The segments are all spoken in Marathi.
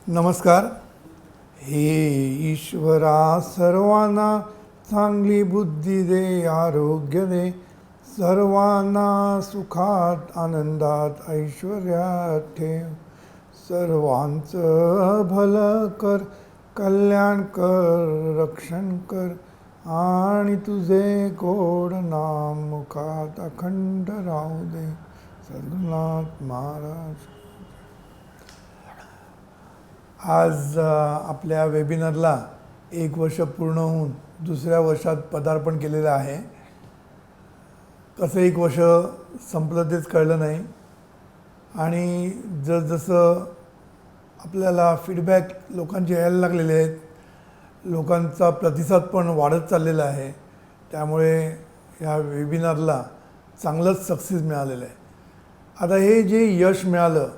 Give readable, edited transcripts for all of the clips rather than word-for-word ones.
नमस्कार. हे ईश्वरा सर्वांना चांगली बुद्धी दे, आरोग्य दे, सर्वांना सुखात आनंदात ऐश्वर्यात ठेव, सर्वांचं भलं कर, कल्याण कर, रक्षण कर, आणि तुझे गोड नाम मुखात अखंड राहू दे. सद्गुरुनाथ महाराज. आज आपल्या वेबिनारला 1 वर्ष पूर्ण होऊन दुसऱ्या वर्षात पदार्पण केलेलं आहे. कसं 1 वर्ष संपलं तेच कळलं नाही. आणि जसजसं आपल्याला फीडबॅक लोकांचे यायला लागलेले आहेत, लोकांचा प्रतिसाद पण वाढत चाललेला आहे. त्यामुळे ह्या वेबिनारला चांगलंच सक्सेस मिळालेलं आहे. आता हे जे यश मिळालं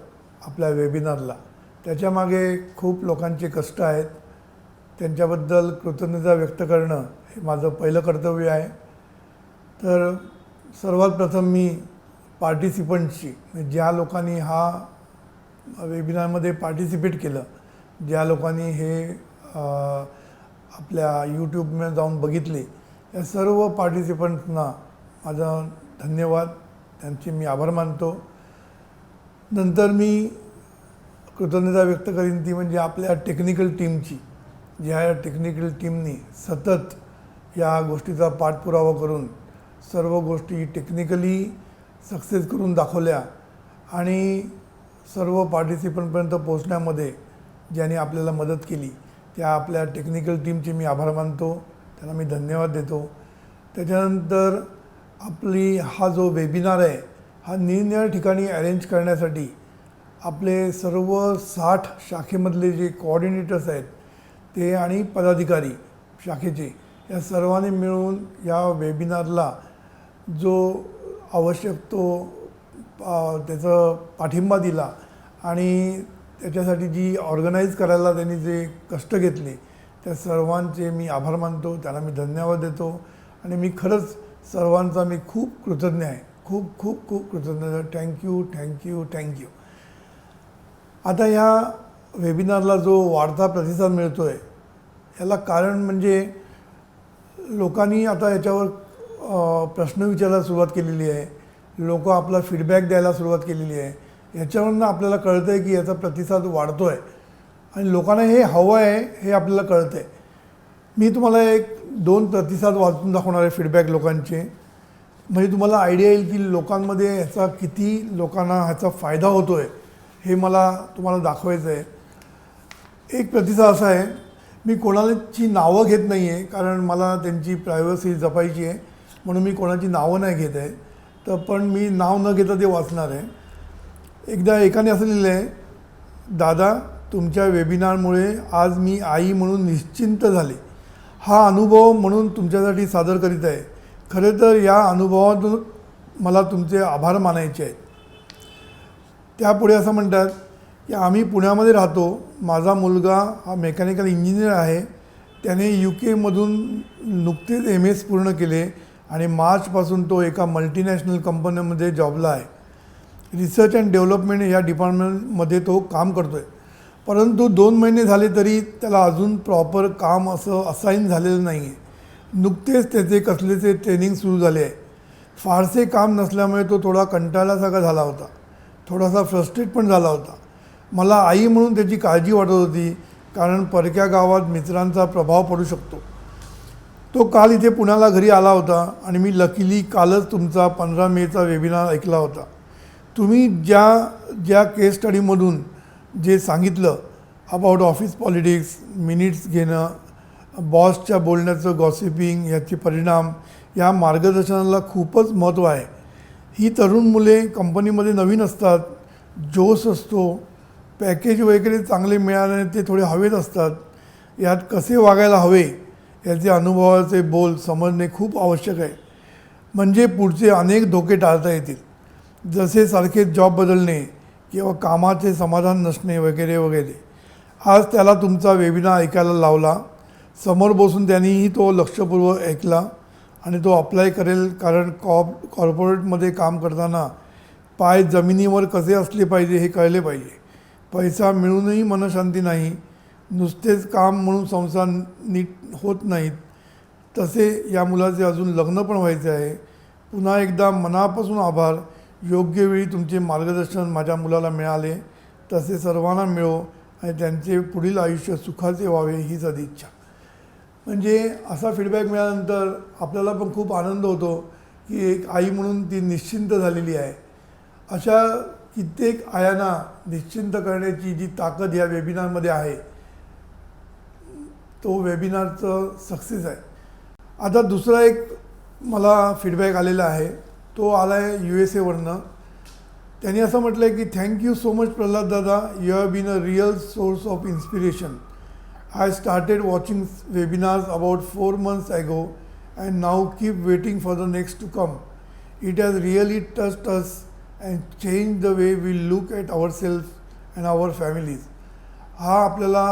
आपल्या वेबिनारला, त्याच्यामागे खूप लोकांचे कष्ट आहेत. त्यांच्याबद्दल कृतज्ञता व्यक्त करणं हे माझं पहिलं कर्तव्य आहे. तर सर्वात प्रथम मी पार्टिसिपंट्सची, ज्या लोकांनी हा वेबिनारमध्ये पार्टिसिपेट केलं, ज्या लोकांनी हे आपल्या यूट्यूबमध्ये जाऊन बघितले, या सर्व पार्टिसिपंट्सना माझा धन्यवाद, त्यांचे मी आभार मानतो. नंतर मी कृतज्ञता व्यक्त करीन ती म्हणजे आपल्या टेक्निकल टीमची, ज्या टेक्निकल टीमनी सतत या गोष्टीचा पाठपुरावा करून सर्व गोष्टी टेक्निकली सक्सेस करून दाखवल्या आणि सर्व पार्टिसिपंटपर्यंत पोहोचण्यामध्ये ज्यांनी आपल्याला मदत केली, त्या आपल्या टेक्निकल टीमचे मी आभार मानतो, त्यांना मी धन्यवाद देतो. त्याच्यानंतर आपली हा जो वेबिनार आहे हा निरनिराळ्या ठिकाणी अरेंज करण्यासाठी आपले सर्व 60 शाखेमधले जे कोऑर्डिनेटर्स आहेत ते आणि पदाधिकारी शाखेचे, या सर्वांनी मिळून या वेबिनारला जो आवश्यक तो त्याचा पाठिंबा दिला आणि त्याच्यासाठी जी ऑर्गनाईज करायला त्यांनी जे कष्ट घेतले, त्या सर्वांचे मी आभार मानतो, त्यांना मी धन्यवाद देतो. आणि मी खरंच सर्वांचा मी खूप कृतज्ञ आहे. खूप खूप खूप कृतज्ञ. Thank you thank you thank you. आता ह्या वेबिनारला जो वाढता प्रतिसाद मिळतो आहे, याला कारण म्हणजे लोकांनी आता याच्यावर प्रश्न विचारायला सुरुवात केलेली आहे. लोक आपला फीडबॅक द्यायला सुरुवात केलेली आहे. याच्यावरून आपल्याला कळतं आहे की याचा प्रतिसाद वाढतो आहे आणि लोकांना हे हवं आहे हे आपल्याला कळतं आहे. मी तुम्हाला 1-2 प्रतिसाद वाचून दाखवणार आहे फीडबॅक लोकांचे, म्हणजे तुम्हाला आयडिया येईल की लोकांमध्ये ह्याचा किती लोकांना ह्याचा फायदा होतो आहे हे मला तुम्हाला दाखवायचं आहे. एक प्रतिसाद असा आहे, मी कोणाची नावं घेत नाही आहे कारण मला त्यांची प्रायव्हसी जपायची आहे, म्हणून मी कोणाची नावं नाही घेत आहे. तर पण मी नाव न घेता ते वाचणार आहे. एकदा एकाने असं लिहिलं आहे, दादा तुमच्या वेबिनारमुळे आज मी आई म्हणून निश्चिंत झाले. हा अनुभव म्हणून तुमच्यासाठी सादर करीत आहे. खरे तर या अनुभवातून मला तुमचे आभार मानायचे आहेत. त्यापुढे असं म्हणतात की आम्ही पुण्यामध्ये राहतो. माझा मुलगा हा मेकॅनिकल इंजिनियर आहे. त्याने UK नुकतेच MS पूर्ण केले आणि मार्चपासून तो एका मल्टीनॅशनल कंपनीमध्ये जॉबला आहे. रिसर्च अँड डेव्हलपमेंट या डिपार्टमेंटमध्ये तो काम करतो आहे. परंतु 2 महिने झाले तरी त्याला अजून प्रॉपर काम असं असाईन झालेलं नाही आहे. नुकतेच त्याचे कसलेचे ट्रेनिंग सुरू झाले आहे. फारसे काम नसल्यामुळे तो थोडा कंटाळल्यासारखा झाला होता, थोडासा फ्रस्ट्रेट पण झाला होता. मला आई म्हणून त्याची काळजी वाटत होती कारण परक्या गावात मित्रांचा प्रभाव पडू शकतो. तो काल इथे पुण्याला घरी आला होता आणि मी लकीली कालच तुमचा 15 मेचा वेबिनार ऐकला होता. तुम्ही ज्या केस स्टडीमधून जे सांगितलं अबाउट ऑफिस पॉलिटिक्स, मिनिट्स घेणं, बॉसच्या बोलण्याचं गॉसिपिंग, याचे परिणाम, या मार्गदर्शनाला खूपच महत्त्व आहे. ही तरुण मुले कंपनीमध्ये नवीन असतात, जोश असतो, पॅकेज वगैरे चांगले मिळाल्याने ते थोडे हवेत असतात. यात कसे वागायला हवे याचे अनुभवाचे बोल समजणे खूप आवश्यक आहे, म्हणजे पुढचे अनेक धोके टाळता येतील, जसे सारखे जॉब बदलणे किंवा कामाचे समाधान नसणे वगैरे वगैरे. आज त्याला तुमचा वेबिनार ऐकायला लावला. समोर बसून त्यांनीही तो लक्षपूर्वक ऐकला आणि तो अप्लाय करेल, कारण कॉर्पोरेटमध्ये काम करताना पाय जमिनीवर कसे असले पाहिजे हे कळले पाहिजे. पैसा मिळूनही मनशांती नाही, नुसतेच काम म्हणून संसार नीट होत नाहीत, तसे या मुलाचे अजून लग्न पण व्हायचे आहे. पुन्हा एकदा मनापासून आभार. योग्य वेळी तुमचे मार्गदर्शन माझ्या मुलाला मिळाले तसे सर्वांना मिळो आणि त्यांचे पुढील आयुष्य सुखाचे व्हावे हीच सदिच्छा. म्हणजे असा फीडबॅक मिळाल्यानंतर आपल्याला पण खूप आनंद होतो की एक आई म्हणून ती निश्चिंत झालेली आहे. अशा कित्येक आयांना निश्चिंत करण्याची जी ताकद या वेबिनारमध्ये आहे, तो वेबिनारचं सक्सेस आहे. आता दुसरा एक मला फीडबॅक आलेला आहे, तो आला आहे USA वरनं. त्यांनी असं म्हटलं आहे की थँक्यू सो मच प्रल्हाद दादा, you have been a real source of inspiration. I started watching webinars about 4 months ago and now keep waiting for the next to come. It has really touched us and changed the way we look at ourselves and our families. हा आपल्याला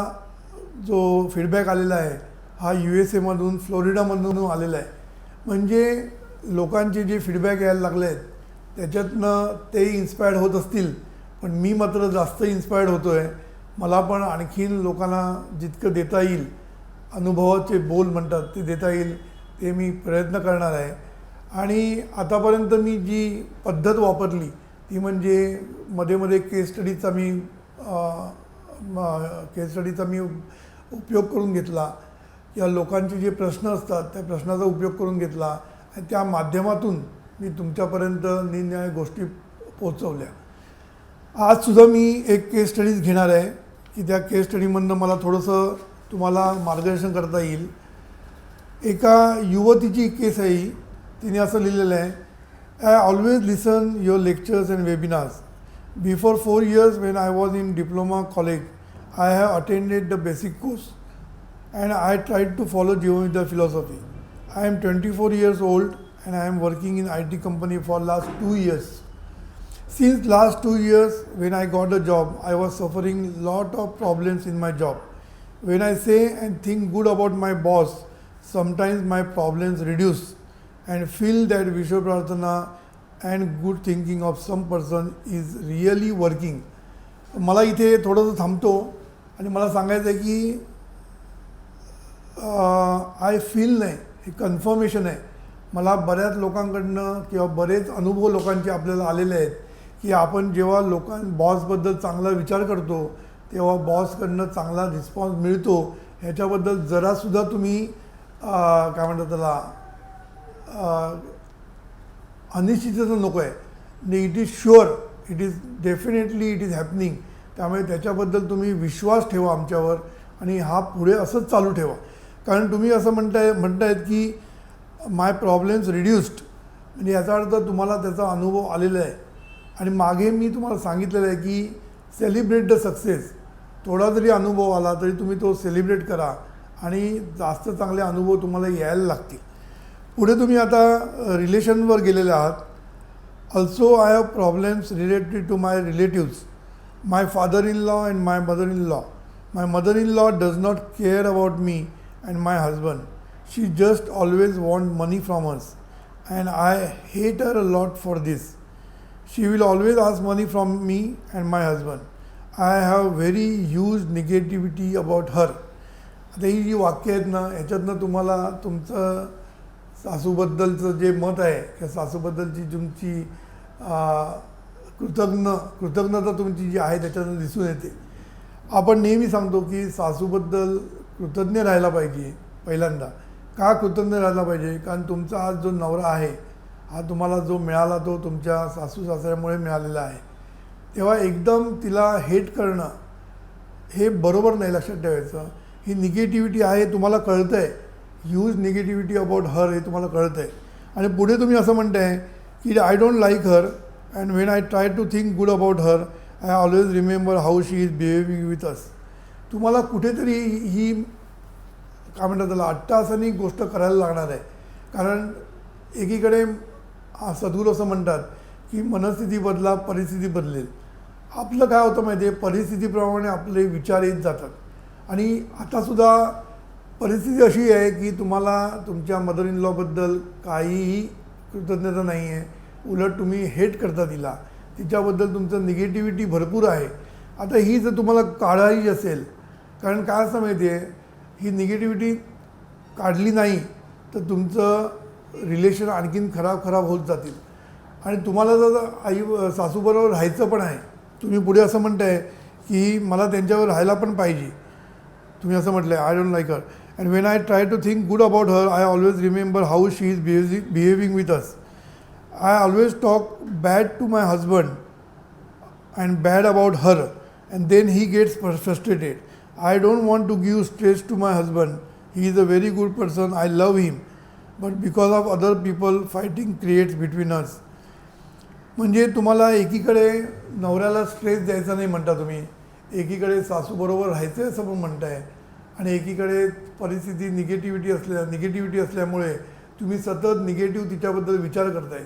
जो फीडबॅक आलेला आहे हा USA फ्लोरिडामधून आलेला आहे. म्हणजे लोकांचे जे फीडबॅक यायला लागले आहेत त्याच्यातनं ते इन्स्पायर्ड होत असतील, पण मी मात्र जास्त इन्स्पायर्ड होतो आहे. मला पण आणखीन लोकांना जितकं देता येईल, अनुभवाचे बोल म्हणतात ते देता येईल, ते मी प्रयत्न करणार आहे. आणि आतापर्यंत मी जी पद्धत वापरली ती म्हणजे मध्ये मध्ये केस स्टडीचा मी उपयोग करून घेतला, या लोकांचे जे प्रश्न असतात त्या प्रश्नाचा उपयोग करून घेतला आणि त्या माध्यमातून मी तुमच्यापर्यंत निरनिराळ्या गोष्टी पोहोचवल्या. आजसुद्धा मी एक केस स्टडीज घेणार आहे की त्या केस स्टडीमधनं मला थोडंसं तुम्हाला मार्गदर्शन करता येईल. एका युवतीची केस आहे ही. तिने असं लिहिलेलं आहे, I always listen your lectures and webinars. Before 4 years when I was in diploma college, I have attended the basic course and I tried to follow Geometry philosophy. I am 24 years old and I am working in IT company for last 2 years. Since last 2 years when I got a job, I was suffering lot of problems in my job. When I say and think good about my boss, sometimes my problems reduce and feel that Vishwa Prarthana and good thinking of some person is really working. मला इथे थोडंसं थांबतो आणि मला सांगायचं आहे की आय फील नाही, हे कन्फर्मेशन आहे. मला बऱ्याच लोकांकडनं किंवा बरेच अनुभव लोकांचे आपल्याला आलेले आहेत की आपण जेव्हा बॉसबद्दल चांगला विचार करतो तेव्हा बॉसकडनं चांगला रिस्पॉन्स मिळतो. ह्याच्याबद्दल जरासुद्धा तुम्ही काय म्हणतात त्याला अनिश्चितता नको आहे. It is sure, it is definitely it is happening. त्यामुळे त्याच्याबद्दल तुम्ही विश्वास ठेवा आमच्यावर आणि हा पुढे असंच चालू ठेवा. कारण तुम्ही असं म्हणतायत की माय प्रॉब्लेम्स रिड्यूस्ड, म्हणजे याचा अर्थ तुम्हाला त्याचा अनुभव आलेला आहे. आणि मागे मी तुम्हाला सांगितलेलं आहे की सेलिब्रेट द सक्सेस. थोडा जरी अनुभव आला तरी तुम्ही तो सेलिब्रेट करा आणि जास्त चांगले अनुभव तुम्हाला यायला लागतील. पुढे तुम्ही आता रिलेशनवर गेलेले आहात. Also I have problems related to my relatives, my father in law and my mother in law. My mother in law does not care about me and my husband. She just always want money from us and I hate her a lot for this. She will always ask money from me and my husband. I have very huge negativity about her. आता ही जी वाक्य आहेत ना, ह्याच्यातनं तुम्हाला तुमचं सासूबद्दलचं जे मत आहे किंवा सासूबद्दलची तुमची कृतज्ञता तुमची जी आहे त्याच्यातून दिसून येते. आपण नेहमी सांगतो की सासूबद्दल कृतज्ञ राहायला पाहिजे. पहिल्यांदा का कृतज्ञ राहायला पाहिजे? कारण तुमचा आज जो नवरा आहे हा तुम्हाला जो मिळाला तो तुमच्या सासू सासऱ्यामुळे मिळालेला आहे. तेव्हा एकदम तिला हेट करणं हे बरोबर नाही. लक्षात ठेवायचं, ही निगेटिव्हिटी आहे, तुम्हाला कळतं आहे. ह्यूज निगेटिव्हिटी अबाउट हर हे तुम्हाला कळतं आहे. आणि पुढे तुम्ही असं म्हणताय की I don't like her and when I try to think good about her I always remember how she is behaving with us. तुम्हाला कुठेतरी ही काय म्हणतात त्याला अट्टाहासानी गोष्ट करायला लागणार आहे. कारण एकीकडे सद्गुरू असं म्हणतात की मनस्थिती बदला, परिस्थिती बदलेल. आपलं काय होतं माहिती आहे, परिस्थितीप्रमाणे आपले विचार येत जातात. आणि आतासुद्धा परिस्थिती अशी आहे की तुम्हाला तुमच्या मदर इन लॉबद्दल काहीही कृतज्ञता नाही आहे. उलट तुम्ही हेट करता तिला, तिच्याबद्दल तुमचं निगेटिव्हिटी भरपूर आहे. आता ही जर तुम्हाला काढायची असेल, कारण काय असं माहिती आहे, ही निगेटिव्हिटी काढली नाही तर तुमचं रिलेशन आणखीन खराब होत जातील. आणि तुम्हाला जर आई सासूबरोबर राहायचं पण आहे, तुम्ही पुढे असं म्हणताय की मला त्यांच्यावर राहायला पण पाहिजे, तुम्ही असं म्हटलं आहे, I don't like her and when I try to think good about her I always remember how she is behaving with us. I always talk bad to my husband and bad about her and then he gets frustrated. I don't want to give stress to my husband. He is a very good person. I love him. But because of other people fighting creates between us. म्हणजे तुम्हाला एकीकडे नवऱ्याला स्ट्रेस द्यायचा नाही म्हणता तुम्ही, एकीकडे सासूबरोबर राहायचं आहे असं पण म्हणताय, आणि एकीकडे परिस्थिती निगेटिव्हिटी असल्यामुळे तुम्ही सतत निगेटिव्ह तिच्याबद्दल विचार करताय.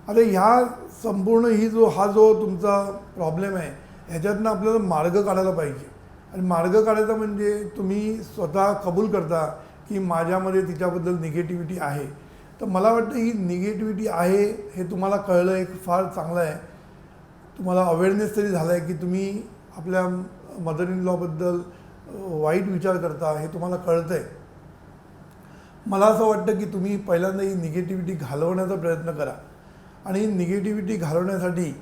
आता ह्या संपूर्ण हा जो तुमचा प्रॉब्लेम आहे ह्याच्यातनं आपल्याला मार्ग काढायला पाहिजे. आणि मार्ग काढायचा म्हणजे तुम्ही स्वतः कबूल करता की माझ्यामध्ये तिच्याबद्दल निगेटिव्हिटी आहे. तर मला वाटतं ही निगेटिव्हिटी आहे हे तुम्हाला कळलं आहे, फार चांगलं आहे. तुम्हाला अवेअरनेस तरी झाला आहे की तुम्ही आपल्या मदर इन लॉबद्दल वाईट विचार करता, हे तुम्हाला कळतं आहे. मला असं वाटतं की तुम्ही पहिल्यांदा ही निगेटिव्हिटी घालवण्याचा प्रयत्न करा. आणि निगेटिव्हिटी घालवण्यासाठी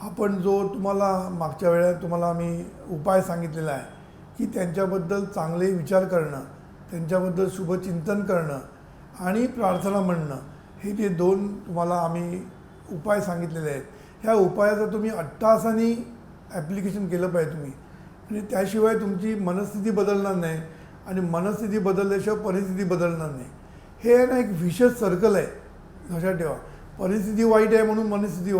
आपण जो तुम्हाला मागच्या वेळेला तुम्हाला आम्ही उपाय सांगितलेला आहे की त्यांच्याबद्दल चांगले विचार करणं, त्यांच्याबद्दल शुभचिंतन करणं आणि प्रार्थना म्हणणं, हे जे 2 तुम्हाला आम्ही उपाय सांगितलेले आहेत, ह्या उपायाचं तुम्ही अट्टाहासाने ॲप्लिकेशन केलं पाहिजे तुम्ही. आणि त्याशिवाय तुमची मनस्थिती बदलणार नाही, आणि मनस्थिती बदलल्याशिवाय परिस्थिती बदलणार नाही. हे ना एक विशेष सर्कल आहे, लक्षात ठेवा. परिस्थिती वाईट आहे म्हणून मनस्थिती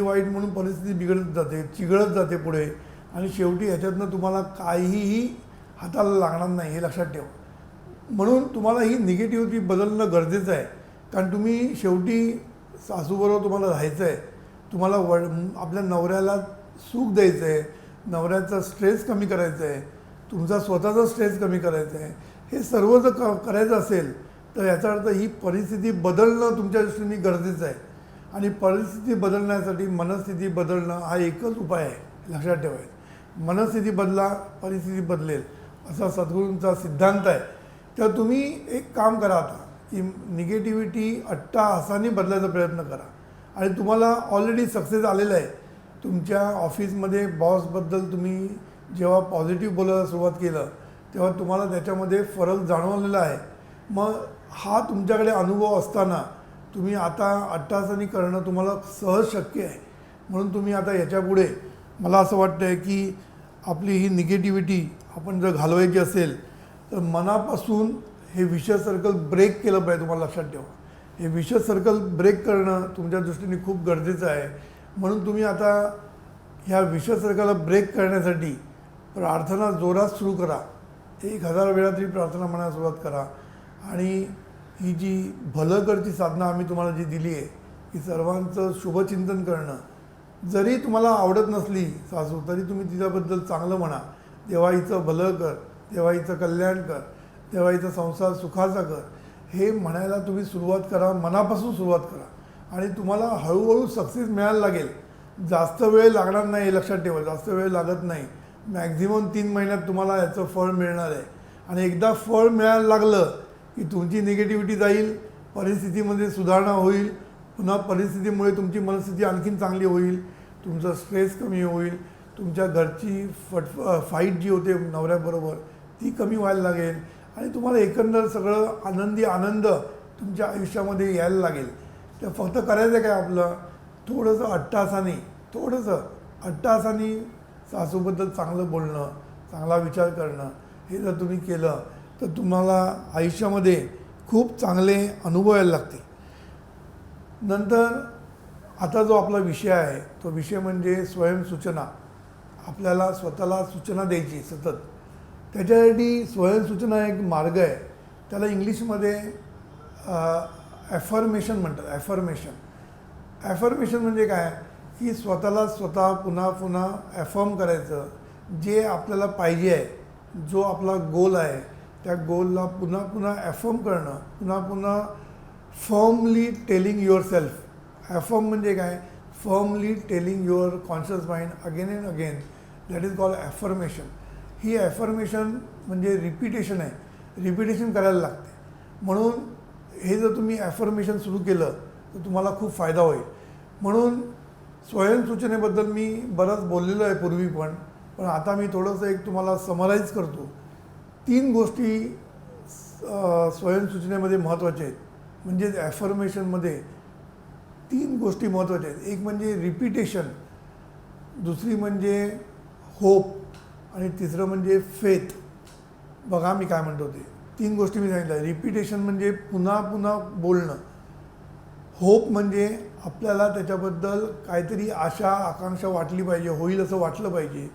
वाईट म्हणून परिस्थिती बिघडत जाते, चिघळत जाते पुढे, आणि शेवटी ह्याच्यातनं तुम्हाला काहीही हाताला लागणार नाही, हे लक्षात ठेवा. म्हणून तुम्हाला ही निगेटिव्हिटी बदलणं गरजेचं आहे. कारण तुम्ही शेवटी सासूबरोबर तुम्हाला राहायचं आहे, तुम्हाला आपल्या नवऱ्याला सुख द्यायचं आहे, नवऱ्याचा स्ट्रेस कमी करायचा आहे, तुमचा स्वतःचा स्ट्रेस कमी करायचा आहे. हे सर्व जर करायचं असेल तर याचा अर्थ ही परिस्थिती बदलणं तुमच्या दृष्टीने गरजेचं आहे. आणि परिस्थिती बदलण्यासाठी मनस्थिती बदलणं हा एकच उपाय आहे, लक्षात ठेवायचं. मनस्थिती बदला, परिस्थिती बदलेल, असा सद्गुरूंचा सिद्धांत आहे. तर तुम्ही एक काम करा आता की निगेटिव्हिटी अट्टाहासाने बदलायचा प्रयत्न करा. आणि तुम्हाला ऑलरेडी सक्सेस आलेला आहे. तुमच्या ऑफिसमध्ये बॉसबद्दल तुम्ही जेव्हा पॉझिटिव्ह बोलायला सुरुवात केलं तेव्हा तुम्हाला त्याच्यामध्ये फरक जाणवलेला आहे. मग हा तुमच्याकडे अनुभव असताना तुम्ही आता अट्टाहासाने करणं तुम्हाला सहज शक्य आहे. म्हणून तुम्ही आता याच्यापुढे, मला असं वाटतं आहे की आपली ही निगेटिव्हिटी आपण जर घालवायची असेल तर मनापासून हे विशेष सर्कल ब्रेक केलं पाहिजे. तुम्हाला लक्षात ठेवा, हे विशेष सर्कल ब्रेक करणं तुमच्या दृष्टीने खूप गरजेचं आहे. म्हणून तुम्ही आता ह्या विशेष सर्कलला ब्रेक करण्यासाठी प्रार्थना जोरात सुरू करा. 1000 वेळा तरी प्रार्थना म्हणायला सुरुवात करा. आणि ही जी भलकरची साधना आम्ही तुम्हाला जी दिली आहे की सर्वांचं शुभचिंतन करणं, जरी तुम्हाला आवडत नसली सासू तरी तुम्ही तिच्याबद्दल चांगलं म्हणा, देवा हिचं भलं कर, देवा हिचं कल्याण कर, देवा हिचा संसार सुखाचा कर, हे म्हणायला तुम्ही सुरुवात करा, मनापासून सुरुवात करा. आणि तुम्हाला हळूहळू सक्सेस मिळायला लागेल. जास्त वेळ लागणार नाही, हे लक्षात ठेवा, जास्त वेळ लागत नाही. मॅक्झिमम 3 महिन्यात तुम्हाला याचं फळ मिळणार आहे. आणि एकदा फळ मिळायला लागलं की तुमची निगेटिव्हिटी जाईल, परिस्थितीमध्ये सुधारणा होईल, पुन्हा परिस्थितीमुळे तुमची मनस्थिती आणखीन चांगली होईल, तुमचा स्ट्रेस कमी होईल, तुमच्या घरची फाईट जी होते नवऱ्याबरोबर ती कमी व्हायला लागेल, आणि तुम्हाला एकंदर सगळं आनंद तुमच्या आयुष्यामध्ये यायला लागेल. तर फक्त करायचं काय आपलं, थोडंसं अट्टाहासाने सासूबद्दल चांगलं बोलणं, चांगला विचार करणं, हे जर तुम्ही केलं तर तुम्हाला आयुष्यामध्ये खूप चांगले अनुभव यायला लागतील. नंतर आता जो आपला विषय आहे तो विषय म्हणजे स्वयंसूचना. आपल्याला स्वतःला सूचना द्यायची सतत. त्याच्यासाठी स्वयंसूचना एक मार्ग आहे, त्याला इंग्लिशमध्ये ॲफर्मेशन म्हणतात. ॲफर्मेशन म्हणजे काय की स्वतःला स्वतः पुन्हा ॲफर्म करायचं. जे आपल्याला पाहिजे आहे, जो आपला गोल आहे, त्या गोलला पुन्हा ॲफर्म करणं, पुन्हा फर्मली टेलिंग युअर सेल्फ. ॲफर्म म्हणजे काय, firmly telling your conscious mind again and again that is called affirmation. He affirmation म्हणजे रिपिटेशन आहे, रिपिटेशन करायला लागते. म्हणून हे जर तुम्ही ॲफर्मेशन सुरू केलं तर तुम्हाला खूप फायदा होईल. म्हणून स्वयंसूचनेबद्दल मी बरंच बोललेलो आहे पूर्वी पण आता मी थोडंसं एक तुम्हाला समराईज करतो. 3 गोष्टी स्वयंसूचनेमध्ये महत्त्वाच्या आहेत. म्हणजे ॲफर्मेशनमध्ये 3 गोष्टी महत्त्वाच्या आहेत. एक म्हणजे रिपिटेशन, दुसरी म्हणजे होप आणि तिसरं म्हणजे फेथ. बघा मी काय म्हणतो ते 3 गोष्टी मी सांगितल्या. रिपिटेशन म्हणजे पुन्हा पुन्हा बोलणं. होप म्हणजे आपल्याला त्याच्याबद्दल काहीतरी आशा आकांक्षा वाटली पाहिजे, होईल असं वाटलं पाहिजे.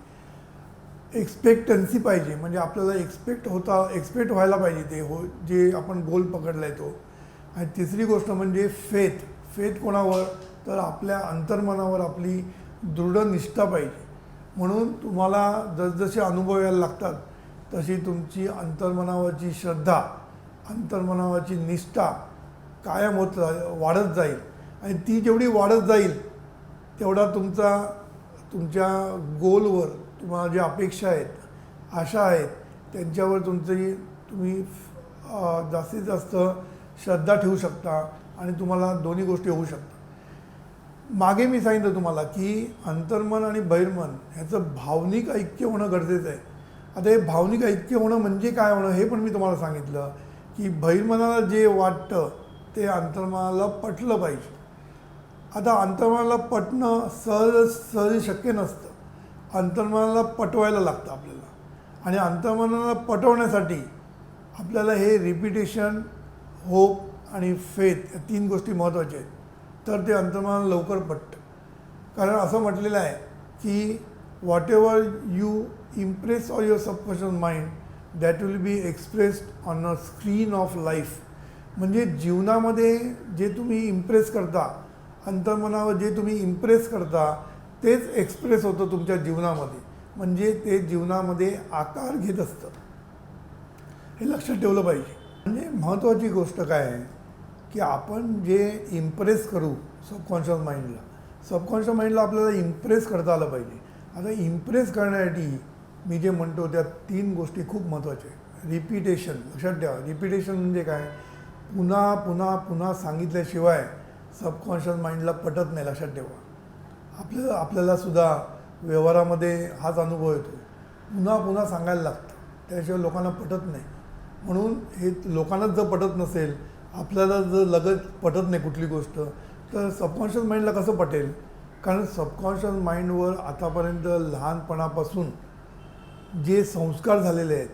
एक्सपेक्टन्सी पाहिजे, म्हणजे आपल्याला एक्सपेक्ट व्हायला पाहिजे ते जे आपण गोल पकडला आहे तो. आणि तिसरी गोष्ट म्हणजे फेथ. फेथ कोणावर? तर आपल्या अंतर्मनावर आपली दृढ निष्ठा पाहिजे. म्हणून तुम्हाला जसजसे अनुभव यायला लागतात तशी तुमची अंतर्मनावरची श्रद्धा, अंतर्मनावरची निष्ठा कायम वाढत जाईल. आणि ती जेवढी वाढत जाईल तेवढा तुमच्या गोलवर तुम्हाला ज्या अपेक्षा आहेत, आशा आहेत, त्यांच्यावर तुम्ही जास्तीत जास्त श्रद्धा ठेवू शकता आणि तुम्हाला दोन्ही गोष्टी होऊ शकतात. मागे मी सांगितलं तुम्हाला की अंतर्मन आणि बहिर्मन ह्याचं भावनिक ऐक्य होणं गरजेचं आहे. आता हे भावनिक ऐक्य होणं म्हणजे काय होणं हे पण मी तुम्हाला सांगितलं की बहिर्मनाला जे वाटतं ते अंतर्मनाला पटलं पाहिजे. आता अंतर्मनाला पटणं सहज शक्य नसतं. अंतर्मनाला पटवायला लागतं आपल्याला. आणि अंतर्मनाला पटवण्यासाठी आपल्याला हे रिपिटेशन, होप आणि फेथ या 3 गोष्टी महत्त्वाच्या आहेत. तर ते अंतर्मनाला लवकर पटतं. कारण असं म्हटलेलं आहे की whatever you impress on your subconscious mind that will be expressed on a screen of life. म्हणजे जीवनामध्ये जे तुम्ही इम्प्रेस करता, अंतर्मनावर जे तुम्ही इम्प्रेस करता तेच एक्सप्रेस होतं तुमच्या जीवनामध्ये. म्हणजे ते जीवनामध्ये आकार घेत असतं. हे लक्षात ठेवलं पाहिजे. म्हणजे महत्त्वाची गोष्ट काय आहे की आपण जे इम्प्रेस करू सबकॉन्शियस माइंडला आपल्याला इम्प्रेस करता आलं पाहिजे. आता इम्प्रेस करण्यासाठी मी जे म्हणतो त्या 3 गोष्टी खूप महत्त्वाच्या आहेत. रिपिटेशन लक्षात ठेवा. रिपिटेशन म्हणजे काय? पुन्हा पुन्हा पुन्हा सांगितल्याशिवाय सबकॉन्शियस माइंडला पटत नाही. लक्षात ठेवा. आपल्याला सुद्धा व्यवहारामध्ये हाच अनुभव येतो. पुन्हा पुन्हा सांगायला लागतं, त्याशिवाय लोकांना पटत नाही. म्हणून हे लोकांनाच जर पटत नसेल, आपल्याला जर लगत पटत नाही कुठली गोष्ट, तर सबकॉन्शियस माइंडला कसं पटेल? कारण सबकॉन्शियस माइंडवर आतापर्यंत लहानपणापासून जे संस्कार झालेले आहेत,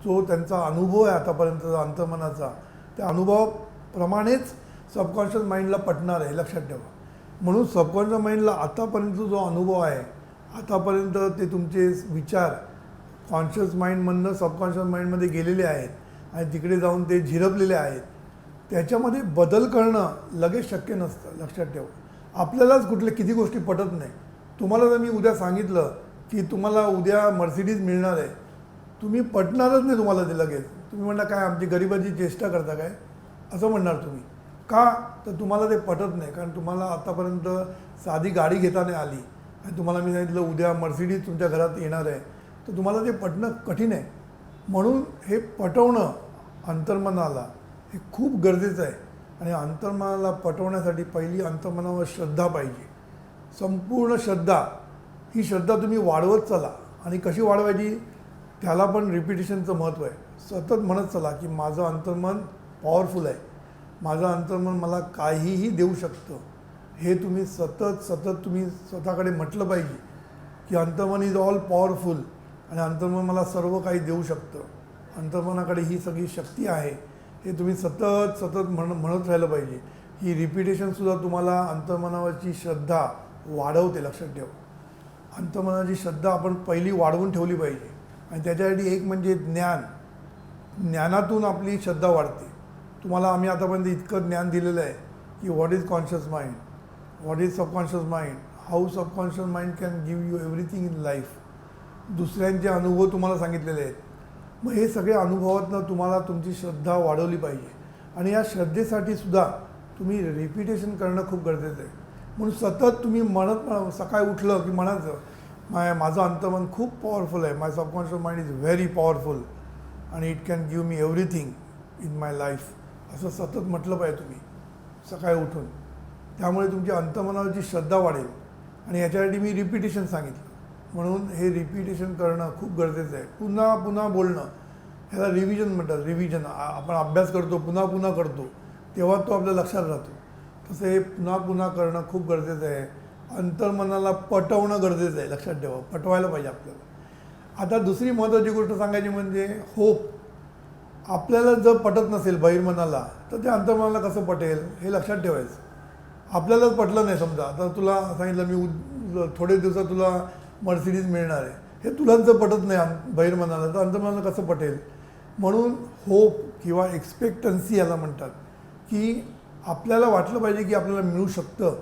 जो त्यांचा अनुभव आहे आतापर्यंतचा अंतर्मनाचा, त्या अनुभवाप्रमाणेच सबकॉन्शियस माइंडला पटणार आहे. लक्षात ठेवा. म्हणून सबकॉन्शियस माइंडला आतापर्यंत जो अनुभव आहे, आतापर्यंत ते तुमचे विचार कॉन्शियस माइंडमधनं सबकॉन्शियस माइंडमध्ये गेलेले आहेत आणि तिकडे जाऊन ते झिरपलेले आहेत. त्याच्यामध्ये बदल करणं लगेच शक्य नसतं. लक्षात ठेवा. आपल्यालाच किती गोष्टी पटत नाही. तुम्हाला जर मी उद्या सांगितलं की तुम्हाला उद्या मर्सिडीज मिळणार आहे, तुम्ही पटणारच नाही तुम्हाला ते लगेच. तुम्ही म्हणणार काय आमची गरिबाची चेष्टा करता काय, असं म्हणणार तुम्ही. का? तर तुम्हाला ते पटत नाही. कारण तुम्हाला आतापर्यंत साधी गाडी घेता नाही आली आणि तुम्हाला मी सांगितलं उद्या मर्सिडीज तुमच्या घरात येणार आहे, तर तुम्हाला ते पटणं कठीण आहे. म्हणून हे पटवणं अंतर्मनाला हे खूप गरजेचं आहे. आणि अंतर्मनाला पटवण्यासाठी पहिली अंतर्मनावर श्रद्धा पाहिजे, संपूर्ण श्रद्धा. ही श्रद्धा तुम्ही वाढवत चला. आणि कशी वाढवायची? त्याला पण रिपिटेशनचं महत्त्व आहे. सतत म्हणत चला की माझं अंतर्मन पॉवरफुल आहे, माझं अंतर्मन मला काहीही देऊ शकतं. हे तुम्ही सतत तुम्ही स्वतःकडे म्हटलं पाहिजे की अंतर्मन इज ऑल पॉवरफुल आणि अंतर्मन मला सर्व काही देऊ शकतं. अंतर्मनाकडे ही सगळी शक्ती आहे. हे तुम्ही सतत म्हणत राहिलं पाहिजे. ही रिपिटेशनसुद्धा तुम्हाला अंतर्मनावरची श्रद्धा वाढवते. लक्षात ठेवा. अंतर्मनाची श्रद्धा आपण पहिली वाढवून ठेवली पाहिजे. आणि त्याच्यासाठी एक म्हणजे ज्ञानातून आपली श्रद्धा वाढते. तुम्हाला आम्ही आतापर्यंत इतकं ज्ञान दिलेलं आहे की what is conscious mind, what is subconscious mind, how subconscious mind can give you everything in life. दुसऱ्यांचे अनुभव तुम्हाला सांगितलेले आहेत. मग हे सगळे अनुभवातनं तुम्हाला तुमची श्रद्धा वाढवली पाहिजे. आणि या श्रद्धेसाठी सुद्धा तुम्ही रिपिटेशन करणं खूप गरजेचं आहे. म्हणून सतत तुम्ही सकाळी उठलं की म्हणायचं माझं अंतर्मन खूप पॉवरफुल आहे. My subconscious mind is very powerful आणि it can give me everything in my life, असं सतत म्हटलं पाहिजे तुम्ही सकाळी उठून. त्यामुळे तुमच्या अंतर्मनावरची श्रद्धा वाढेल. आणि याच्यासाठी मी रिपिटेशन सांगितलं. म्हणून हे रिपिटेशन करणं खूप गरजेचं आहे. पुन्हा पुन्हा बोलणं, ह्याला रिव्हिजन म्हणतात. रिव्हिजन, आपण अभ्यास करतो, पुन्हा पुन्हा करतो, तेव्हा तो आपल्या लक्षात राहतो. तसं हे पुन्हा पुन्हा करणं खूप गरजेचं आहे. अंतर्मनाला पटवणं गरजेचं आहे. लक्षात ठेवा, पटवायला पाहिजे आपल्याला. आता दुसरी महत्त्वाची गोष्ट सांगायची म्हणजे होप. आपल्याला जर पटत नसेल बहिर्मनाला, तर ते अंतर्मनाला कसं पटेल हे लक्षात ठेवायचं. आपल्यालाच पटलं नाही, समजा आता तुला सांगितलं मी थोडे दिवसात तुला मर्सिडीज मिळणार आहे, हे तुलाच जर पटत नाही बहिर्मनाला, तर अंतर्मनाला कसं पटेल. म्हणून होप किंवा एक्सपेक्टन्सी याला म्हणतात, की आपल्याला वाटलं पाहिजे की आपल्याला मिळू शकतं.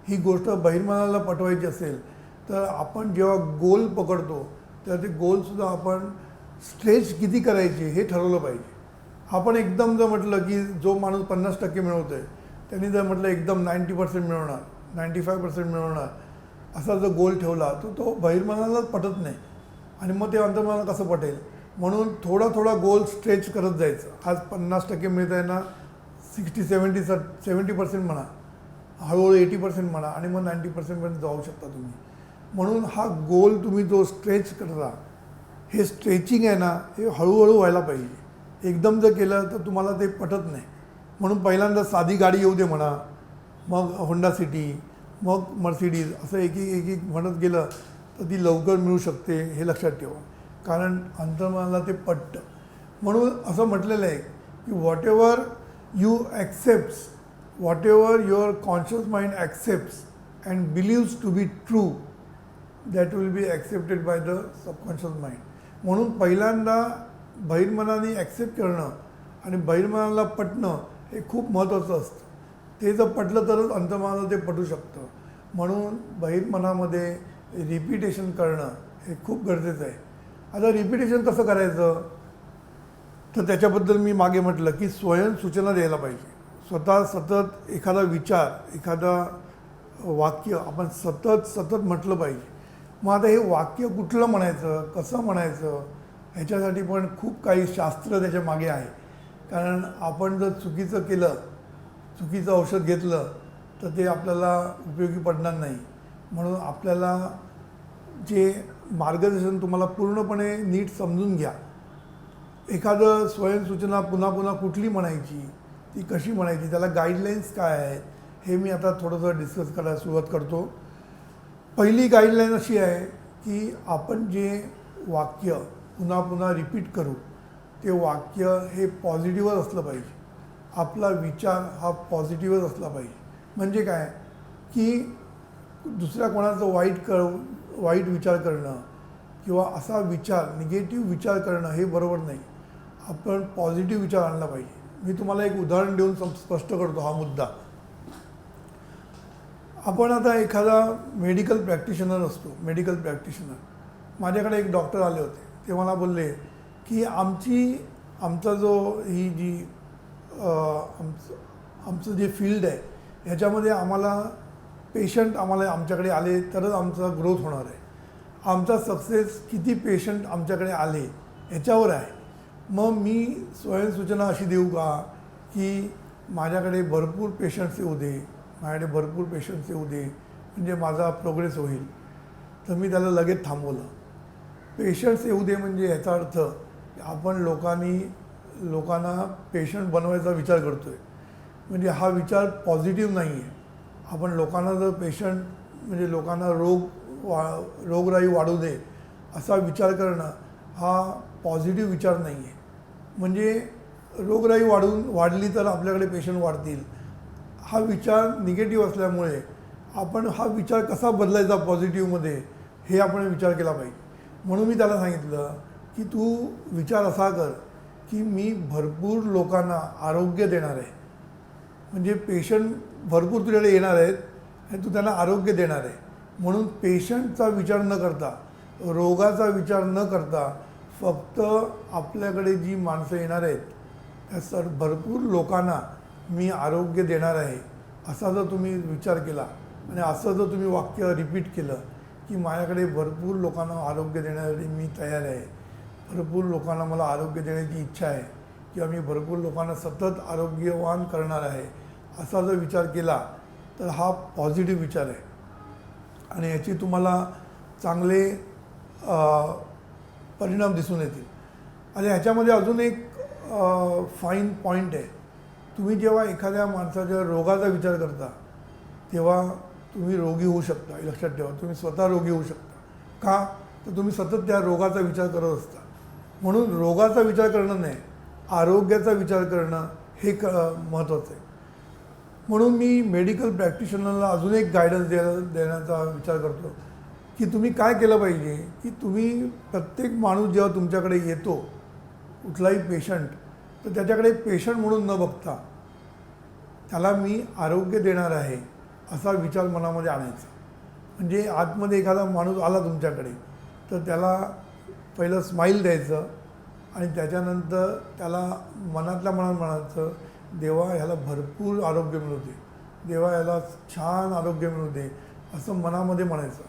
ही गोष्ट बहिर्मनाला पटवायची असेल तर आपण जेव्हा गोल पकडतो तेव्हा ते गोलसुद्धा आपण स्ट्रेच किती करायची हे ठरवलं पाहिजे. आपण एकदम जर म्हटलं की जो माणूस 50% मिळवतो आहे त्यांनी जर म्हटलं एकदम 90% मिळवणार, 95% मिळवणार, असा जर गोल ठेवला तर तो बहिर्मनालाच पटत नाही. आणि मग ते अंतर्मनाला कसं पटेल. म्हणून थोडा थोडा गोल स्ट्रेच करत जायचं. आज 50% मिळत आहे ना, 70% म्हणा, हळूहळू 80% म्हणा, आणि मग 90% जाऊ शकता तुम्ही. म्हणून हा गोल तुम्ही जो स्ट्रेच करा, हे स्ट्रेचिंग आहे ना, हे हळूहळू व्हायला पाहिजे. एकदम जर केलं तर तुम्हाला ते पटत नाही. म्हणून पहिल्यांदा साधी गाडी येऊ दे म्हणा, मग होंडा सिटी, मग मर्सिडीज, असं एक एक म्हणत गेलं तर ती लवकर मिळू शकते, हे लक्षात ठेवा. कारण अंतर्मनाला ते पटतं. म्हणून असं म्हटलेलं आहे की whatever you accepts, whatever your conscious mind accepts and believes to be true, that will be accepted by the subconscious mind. म्हणून पहिल्यांदा बहिर्मनाने ॲक्सेप्ट करणं आणि बहिर्मनाला पटणं हे खूप महत्त्वाचं असतं. ते जर पटलं तरच अंतर्मनाला ते पटू शकतं. म्हणून बहिर्मनामध्ये रिपिटेशन करणं हे खूप गरजेचं आहे. आता रिपिटेशन कसं करायचं, तर त्याच्याबद्दल मी मागे म्हटलं की स्वयंसूचना द्यायला पाहिजे. स्वतः सतत एखादा विचार, एखादा वाक्य आपण सतत म्हटलं पाहिजे. मग आता हे वाक्य कुठलं म्हणायचं, कसं म्हणायचं, ह्याच्यासाठी पण खूप काही शास्त्र त्याच्या मागे आहे. कारण आपण जर चुकीचं केलं, चुकीचं औषध घेतलं तर ते आपल्याला उपयोगी पडणार नाही. म्हणून आपल्याला जे मार्गदर्शन तुम्हाला पूर्णपणे नीट समजून घ्या. एखादं स्वयंसूचना पुन्हा पुन्हा कुठली म्हणायची, ती कशी म्हणायची, त्याला गाईडलाईन्स काय आहेत, हे मी आता थोडंसं डिस्कस करायला सुरुवात करतो. पहिली गाईडलाईन अशी आहे की आपण जे वाक्य पुन्हा पुन्हा रिपीट करू ते वाक्य हे पॉझिटिव्हच असलं पाहिजे. आपला विचार हा पॉझिटिव्हच असला पाहिजे. म्हणजे काय की दुसऱ्या कोणाचं वाईट विचार करणं किंवा असा विचार, निगेटिव्ह विचार करणं हे बरोबर नाही. आपण पॉझिटिव्ह विचार आणला पाहिजे. मी तुम्हाला एक उदाहरण देऊन स्पष्ट करतो हा मुद्दा. आपण आता एखादा मेडिकल प्रॅक्टिशनर असतो, मेडिकल प्रॅक्टिशनर. माझ्याकडे एक डॉक्टर आले होते. ते मला बोलले की आमचा जो ही जी आमचं जे फील्ड आहे ह्याच्यामध्ये आम्हाला आमच्याकडे आले तरच आमचा ग्रोथ होणार आहे. आमचा सक्सेस किती पेशंट आमच्याकडे आले ह्याच्यावर आहे. मग मी स्वयंसूचना अशी देऊ का की माझ्याकडे भरपूर पेशंट्स येऊ दे, माझ्याकडे भरपूर पेशंट्स येऊ दे म्हणजे माझा प्रोग्रेस होईल. तर मी त्याला लगेच थांबवलं. पेशंट्स येऊ दे म्हणजे याचा अर्थ आपण लोकांना पेशंट बनवायचा विचार करतो आहे. म्हणजे हा विचार पॉझिटिव्ह नाही आहे. आपण लोकांना जर पेशंट म्हणजे लोकांना रोगराई वाढू दे असा विचार करणं हा पॉझिटिव्ह विचार नाही आहे. म्हणजे रोगराई वाढली तर आपल्याकडे पेशंट वाढतील हा विचार निगेटिव्ह असल्यामुळे आपण हा विचार कसा बदलायचा पॉझिटिव्हमध्ये हे आपण विचार केला पाहिजे. म्हणून मी त्याला सांगितलं की तू विचार असा कर की मी भरपूर लोकांना आरोग्य देणार आहे. म्हणजे पेशंट भरपूर तुझ्याकडे येणार आहेत आणि तू त्यांना आरोग्य देणार आहे. म्हणून पेशंटचा विचार न करता, रोगाचा विचार न करता फक्त आपल्याकडे जी माणसं येणार आहेत त्या भरपूर लोकांना मी आरोग्य देणार आहे असा जर तुम्ही विचार केला आणि असं जर तुम्ही वाक्य रिपीट केलं की माझ्याकडे भरपूर लोकांना आरोग्य देण्यासाठी मी तयार आहे, भरपूर लोकांना मला आरोग्य देण्याची इच्छा आहे किंवा मी भरपूर लोकांना सतत आरोग्यवान करणार आहे, असा जर विचार केला तर हा पॉझिटिव्ह विचार आहे आणि याची तुम्हाला चांगले परिणाम दिसून येतील. आणि ह्याच्यामध्ये अजून एक फाईन पॉईंट आहे. तुम्ही जेव्हा एखाद्या माणसाच्या रोगाचा विचार करता तेव्हा तुम्ही रोगी होऊ शकता. हे लक्षात ठेवा, तुम्ही स्वतः रोगी होऊ शकता. का तर तुम्ही सतत त्या रोगाचा विचार करत असता. म्हणून रोगाचा विचार करणं नाही, आरोग्याचा विचार करणं हे महत्त्वाचं आहे. म्हणून मी मेडिकल प्रॅक्टिशनरला अजून एक गायडन्स देण्याचा विचार करतो की तुम्ही काय केलं पाहिजे की तुम्ही प्रत्येक माणूस जेव्हा तुमच्याकडे येतो, कुठलाही पेशंट, तर त्याच्याकडे पेशंट म्हणून न बघता त्याला मी आरोग्य देणार आहे असा विचार मनामध्ये आणायचा. म्हणजे आतमध्ये एखादा माणूस आला तुमच्याकडे तर त्याला पहिलं स्माईल द्यायचं आणि त्याच्यानंतर त्याला मनातल्या मनात म्हणायचं, देवा ह्याला भरपूर आरोग्य मिळू दे, देवा ह्याला छान आरोग्य मिळू दे, असं मनामध्ये म्हणायचं.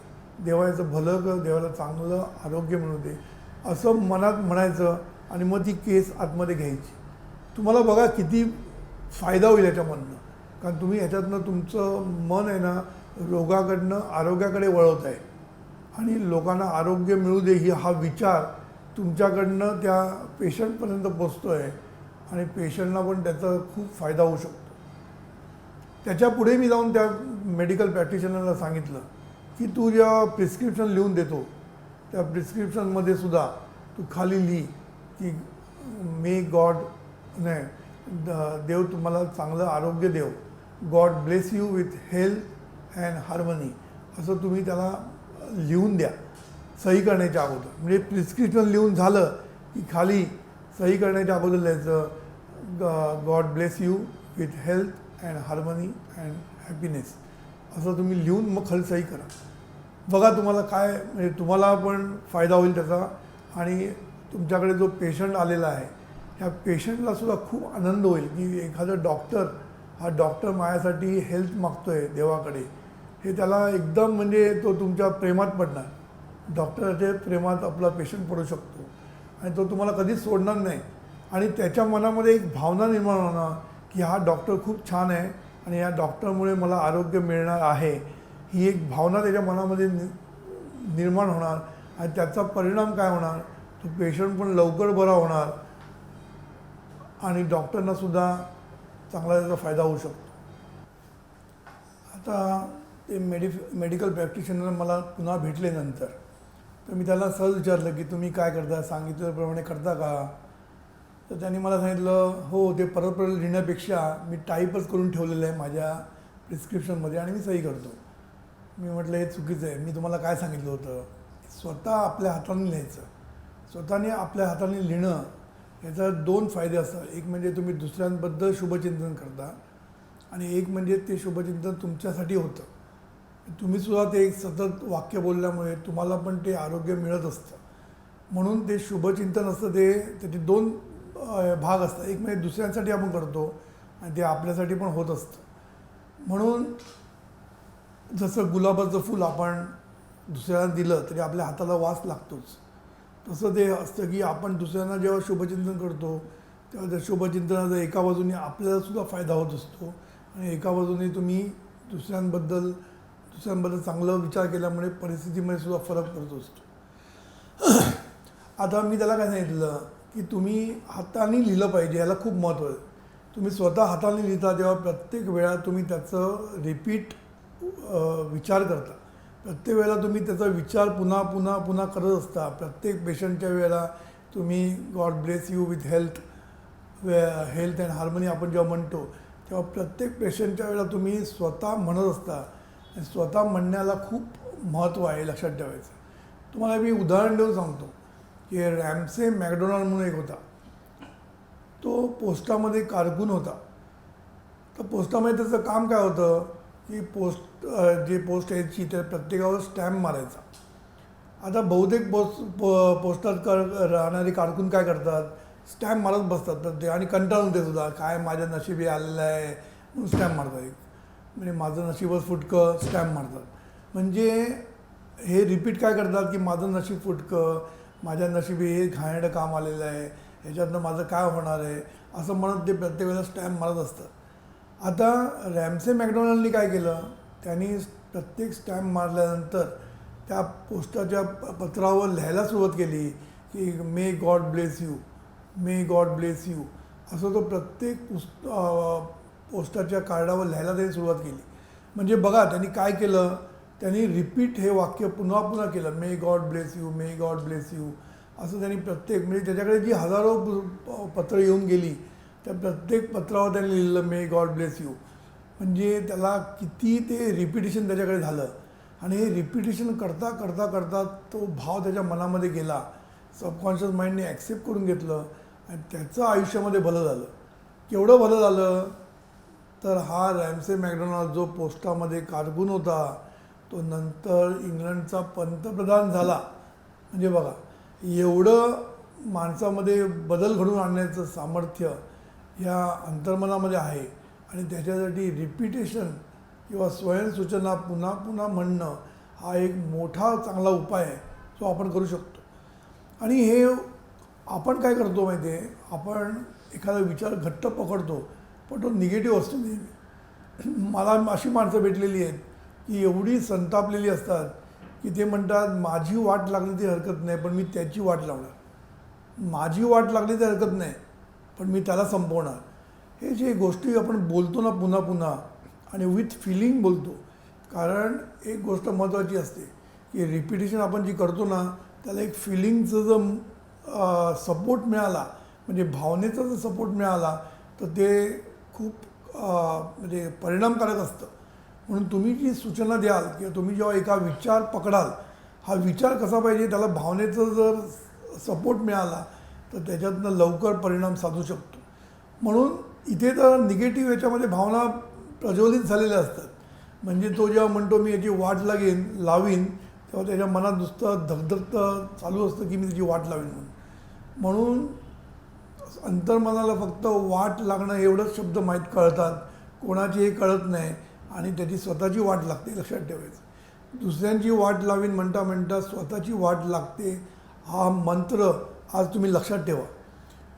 देवा याचं भलं कर, देवाला चांगलं आरोग्य मिळू दे, असं मनात म्हणायचं आणि मग ती केस आतमध्ये घ्यायची. तुम्हाला बघा किती फायदा होईल याच्यामधनं. कारण तुम्ही ह्याच्यातनं तुमचं मन आहे ना रोगाकडनं आरोग्याकडे वळवत आहे आणि लोकांना आरोग्य मिळू दे ही हा विचार तुमच्याकडनं त्या पेशंटपर्यंत पोचतो आहे आणि पेशंटला पण त्याचा खूप फायदा होऊ शकतो. त्याच्या पुढे मी जाऊन त्या मेडिकल प्रॅक्टिशनरला सांगितलं की तू जेव्हा प्रिस्क्रिप्शन लिहून देतो त्या प्रिस्क्रिप्शनमध्ये सुद्धा तू खाली लिही की मे गॉड नाही देव तुम्हाला चांगलं आरोग्य देव, God bless you with health and harmony, असं तुम्ही त्याला लिहून द्या सही करण्याच्या अगोदर. म्हणजे प्रिस्क्रिप्शन लिहून झालं की खाली सही करण्याच्या अगोदर लिहायचं God bless you with health and harmony and happiness, असं तुम्ही लिहून मग खाली सही करा. बघा तुम्हाला काय म्हणजे तुम्हाला पण फायदा होईल त्याचा आणि तुमच्याकडे जो पेशंट आलेला आहे ह्या पेशंटलासुद्धा खूप आनंद होईल की एखादा डॉक्टर, हा डॉक्टर माझ्यासाठी हेल्थ मागतो आहे देवाकडे, हे त्याला एकदम म्हणजे तो तुमच्या प्रेमात पडणार. डॉक्टरच्या प्रेमात आपला पेशंट पडू शकतो आणि तो तुम्हाला कधीच सोडणार नाही आणि त्याच्या मनामध्ये एक भावना निर्माण होणार की हा डॉक्टर खूप छान आहे आणि या डॉक्टरमुळे मला आरोग्य मिळणार आहे, ही एक भावना त्याच्या मनामध्ये निर्माण होणार आणि त्याचा परिणाम काय होणार, तो पेशंट पण लवकर बरा होणार आणि डॉक्टरनासुद्धा चांगला त्याचा फायदा होऊ शकतो. आता ते मेडिकल प्रॅक्टिशनर मला पुन्हा भेटले नंतर तर मी त्याला सहज विचारलं की तुम्ही काय करता, सांगितल्याप्रमाणे करता का? तर त्यांनी मला सांगितलं हो, ते परत परत लिहिण्यापेक्षा मी टाईपच करून ठेवलेलं आहे माझ्या प्रिस्क्रिप्शनमध्ये आणि मी सही करतो. मी म्हटलं हे चुकीचं आहे. मी तुम्हाला काय सांगितलं होतं, स्वतः आपल्या हाताने लिहायचं. स्वतःने आपल्या हाताने लिहिणं याचा दोन फायदे असतात. एक म्हणजे तुम्ही दुसऱ्यांबद्दल शुभचिंतन करता आणि एक म्हणजे ते शुभचिंतन तुमच्यासाठी होतं. तुम्हीसुद्धा ते एक सतत वाक्य बोलल्यामुळे तुम्हाला पण ते आरोग्य मिळत असतं. म्हणून ते शुभचिंतन असतं, ते त्याचे दोन भाग असतात. एक म्हणजे दुसऱ्यांसाठी आपण करतो आणि ते आपल्यासाठी पण होत असतं. म्हणून जसं गुलाबाचं फूल आपण दुसऱ्याला दिलं तरी आपल्या हाताला वास लागतोच, तसं ते असतं की आपण दुसऱ्यांना जेव्हा शुभचिंतन करतो तेव्हा त्या शुभचिंतनाचा एका बाजूने आपल्यालासुद्धा फायदा होत असतो आणि एका बाजूने तुम्ही दुसऱ्यांबद्दल चांगलं विचार केल्यामुळे परिस्थितीमध्ये सुद्धा फरक पडत असतो. आता मी त्याला काय सांगितलं की तुम्ही हाताने लिहिलं पाहिजे, याला खूप महत्त्व आहे. तुम्ही स्वतः हाताने लिहिता तेव्हा प्रत्येक वेळा तुम्ही त्याचं रिपीट विचार करता. प्रत्येक वेळेला तुम्ही त्याचा विचार पुन्हा पुन्हा पुन्हा करत असता. प्रत्येक पेशंटच्या वेळेला तुम्ही God bless you with health and harmony आपण जेव्हा म्हणतो तेव्हा प्रत्येक पेशंटच्या वेळेला तुम्ही स्वतः म्हणत असता. स्वतः म्हणण्याला खूप महत्त्व आहे, लक्षात ठेवायचं. तुम्हाला मी उदाहरण देऊन सांगतो की रॅम्से मॅकडोनाल्ड म्हणून एक होता. तो पोस्टामध्ये कारकून होता. तर पोस्टामध्ये त्याचं काम काय होतं की जे पोस्ट यायची त्या प्रत्येकावर स्टॅम्प मारायचा. आता बहुतेक पोस्टात राहणारे कारकून काय करतात, स्टॅम्प मारत बसतात तर ते आणि कंटाळून ते सुद्धा काय माझ्या नशिबी आलेलं आहे म्हणून स्टॅम्प मारतात. म्हणजे माझं नशीबच फुटकं, स्टॅम्प मारतात. म्हणजे हे रिपीट काय करतात की माझं नशीब फुटकं, माझ्या नशिबी हे घाणेरडं काम आलेलं आहे, ह्याच्यातनं माझं काय होणार आहे असं म्हणत ते प्रत्येक वेळेला स्टॅम्प मारत असतात. आता रॅम्से मॅकडोनाल्डनी काय केलं, त्यांनी प्रत्येक स्टॅम्प मारल्यानंतर त्या पोस्टाच्या पत्रावर लिहायला सुरुवात केली की may God bless you, may God bless you, असं तो प्रत्येक पोस्टाच्या कार्डावर लिहायला त्यांनी सुरुवात केली. म्हणजे बघा त्यांनी काय केलं, त्यांनी रिपीट हे वाक्य पुन्हा पुन्हा केलं, may God bless you, may God bless you, असं त्यांनी प्रत्येक, म्हणजे त्याच्याकडे जी हजारो पत्र येऊन गेली त्या प्रत्येक पत्रावर त्यांनी लिहिलं मे गॉड ब्लेस यू. म्हणजे त्याला किती ते रिपिटेशन त्याच्याकडे झालं आणि हे रिपिटेशन करता करता करता तो भाव त्याच्या मनामध्ये गेला, सबकॉन्शियस माइंडने ॲक्सेप्ट करून घेतलं आणि त्याचं आयुष्यामध्ये भलं झालं. केवढं भलं झालं तर हा रॅम्से मॅकडोनाल्ड जो पोस्टामध्ये कारकून होता तो नंतर इंग्लंडचा पंतप्रधान झाला. म्हणजे बघा एवढं माणसामध्ये बदल घडवून आणण्याचं सामर्थ्य ह्या अंतर्मनामध्ये आहे आणि त्याच्यासाठी रिपिटेशन किंवा स्वयंसूचना पुन्हा पुन्हा म्हणणं हा एक मोठा चांगला उपाय आहे जो आपण करू शकतो. आणि हे आपण काय करतो माहिती आहे, आपण एखादा विचार घट्ट पकडतो पण तो निगेटिव्ह असतो नेहमी. मला अशी माणसं भेटलेली आहेत की एवढी संतापलेली असतात की ते म्हणतात माझी वाट लागली ती हरकत नाही पण मी त्याची वाट लावणार, माझी वाट लागली ती हरकत नाही पण मी त्याला संपवणार. हे जे गोष्टी आपण बोलतो ना पुन्हा पुन्हा आणि विथ फिलिंग बोलतो, कारण एक गोष्ट महत्त्वाची असते की रिपिटेशन आपण जी करतो ना त्याला एक फिलिंगचं जर सपोर्ट मिळाला, म्हणजे भावनेचा जर सपोर्ट मिळाला तर ते खूप म्हणजे परिणामकारक असतं. म्हणून तुम्ही जी सूचना द्याल किंवा तुम्ही जेव्हा एका विचार पकडाल, हा विचार कसा पाहिजे त्याला भावनेचं जर सपोर्ट मिळाला तर त्याच्यातनं लवकर परिणाम साधू शकतो. म्हणून इथे तर निगेटिव्ह याच्यामध्ये भावना प्रज्वलित झालेल्या असतात. म्हणजे तो जेव्हा म्हणतो मी याची वाट लावीन तेव्हा त्याच्या मनात नुसतं धगधगतं चालू असतं की मी त्याची वाट लावीन म्हणून. अंतर्मनाला फक्त वाट लागणं एवढंच शब्द माहीत कळतात, कोणाची हे कळत नाही आणि त्याची स्वतःची वाट लागते, लक्षात ठेवायचं. दुसऱ्यांची वाट लावीन म्हणता म्हणता स्वतःची वाट लागते हा मंत्र आज तुम्ही लक्षात ठेवा.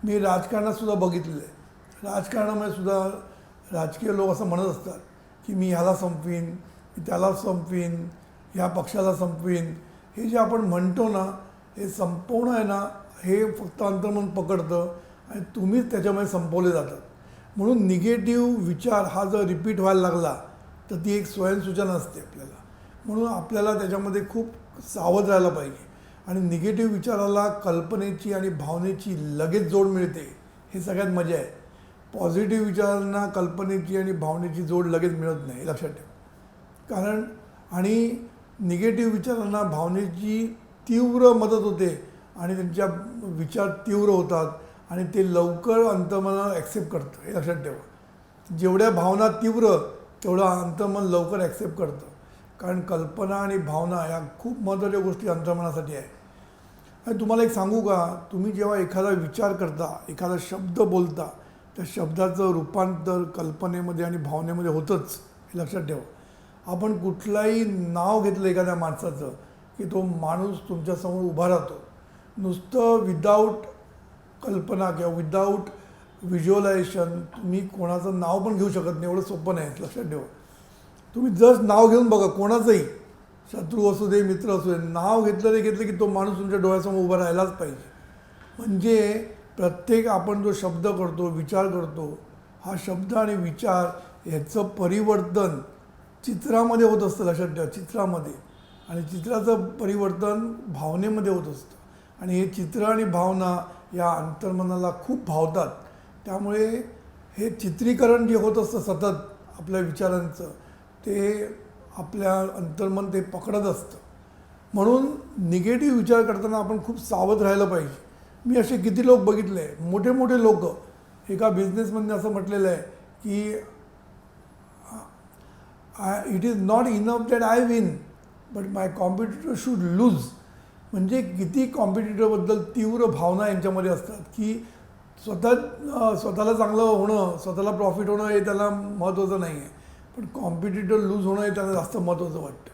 मी राजकारणातसुद्धा बघितलेलं आहे. राजकारणामध्ये सुद्धा राजकीय लोक असं म्हणत असतात की मी ह्याला संपवीन, मी त्याला संपवीन, ह्या पक्षाला संपवीन. हे जे आपण म्हणतो ना हे संपवणं आहे ना हे फक्त अंतर्मन पकडतं आणि तुम्हीच त्याच्यामध्ये संपवले जातात. म्हणून निगेटिव्ह विचार हा जर रिपीट व्हायला लागला तर ती एक स्वयंसूचना असते आपल्याला. म्हणून आपल्याला त्याच्यामध्ये खूप सावध राहायला पाहिजे. आणि निगेटिव्ह विचाराला कल्पनेची आणि भावनेची लगेच जोड मिळते, हे सगळ्यात मजा आहे. पॉझिटिव्ह विचारांना कल्पनेची आणि भावनेची जोड लगेच मिळत नाही, लक्षात ठेवा. कारण आणि निगेटिव्ह विचारांना भावनेची तीव्र मदत होते आणि त्यांच्या विचार तीव्र होतात आणि ते लवकर अंतर्मनाला ॲक्सेप्ट करतं, हे लक्षात ठेवा. जेवढ्या भावना तीव्र तेवढं अंतर्मन लवकर ॲक्सेप्ट करतं. कारण कल्पना आणि भावना या खूप महत्त्वाच्या गोष्टी अंतर्मनासाठी आहे. आणि तुम्हाला एक सांगू का, तुम्ही जेव्हा एखादा विचार करता, एखादा शब्द बोलता, त्या शब्दाचं रूपांतर कल्पनेमध्ये आणि भावनेमध्ये होतंच, हे लक्षात ठेवा. आपण कुठलाही नाव घेतलं एखाद्या माणसाचं की तो माणूस तुमच्यासमोर उभा राहतो. नुसतं विदाऊट कल्पना किंवा विदाऊट व्हिज्युअलायझेशन तुम्ही कोणाचं नाव पण घेऊ शकत नाही, एवढं सोपं नाही, लक्षात ठेवा. तुम्ही जस्ट नाव घेऊन बघा कोणाचंही, शत्रू असू दे मित्र असू दे, नाव घेतलं की तो माणूस तुमच्या डोळ्यासमोर उभा राहायलाच पाहिजे. म्हणजे प्रत्येक आपण जो शब्द करतो, विचार करतो, हा शब्द आणि विचार ह्याचं परिवर्तन चित्रामध्ये होत असतं, लक्षात ठेवा, चित्रामध्ये. आणि चित्राचं परिवर्तन भावनेमध्ये होत असतं आणि हे चित्र आणि भावना या अंतर्मनाला खूप भावतात. त्यामुळे हे चित्रीकरण जे होत असतं सतत आपल्या विचारांचं ते आपल्या अंतर्मन ते पकडत असतं. म्हणून निगेटिव्ह विचार करताना आपण खूप सावध राहायला पाहिजे. मी असे किती लोक बघितले, मोठे मोठे लोक, एका बिझनेसमॅनने असं म्हटलेलं आहे की it is not enough that I win but my competitor should lose. म्हणजे किती कॉम्पिटिटरबद्दल तीव्र भावना यांच्यामध्ये असतात की स्वतःला चांगलं होणं, स्वतःला प्रॉफिट होणं हे त्याला महत्त्वाचं नाही आहे, पण कॉम्पिटिटर लूज होणं हे त्याला जास्त महत्त्वाचं वाटतं.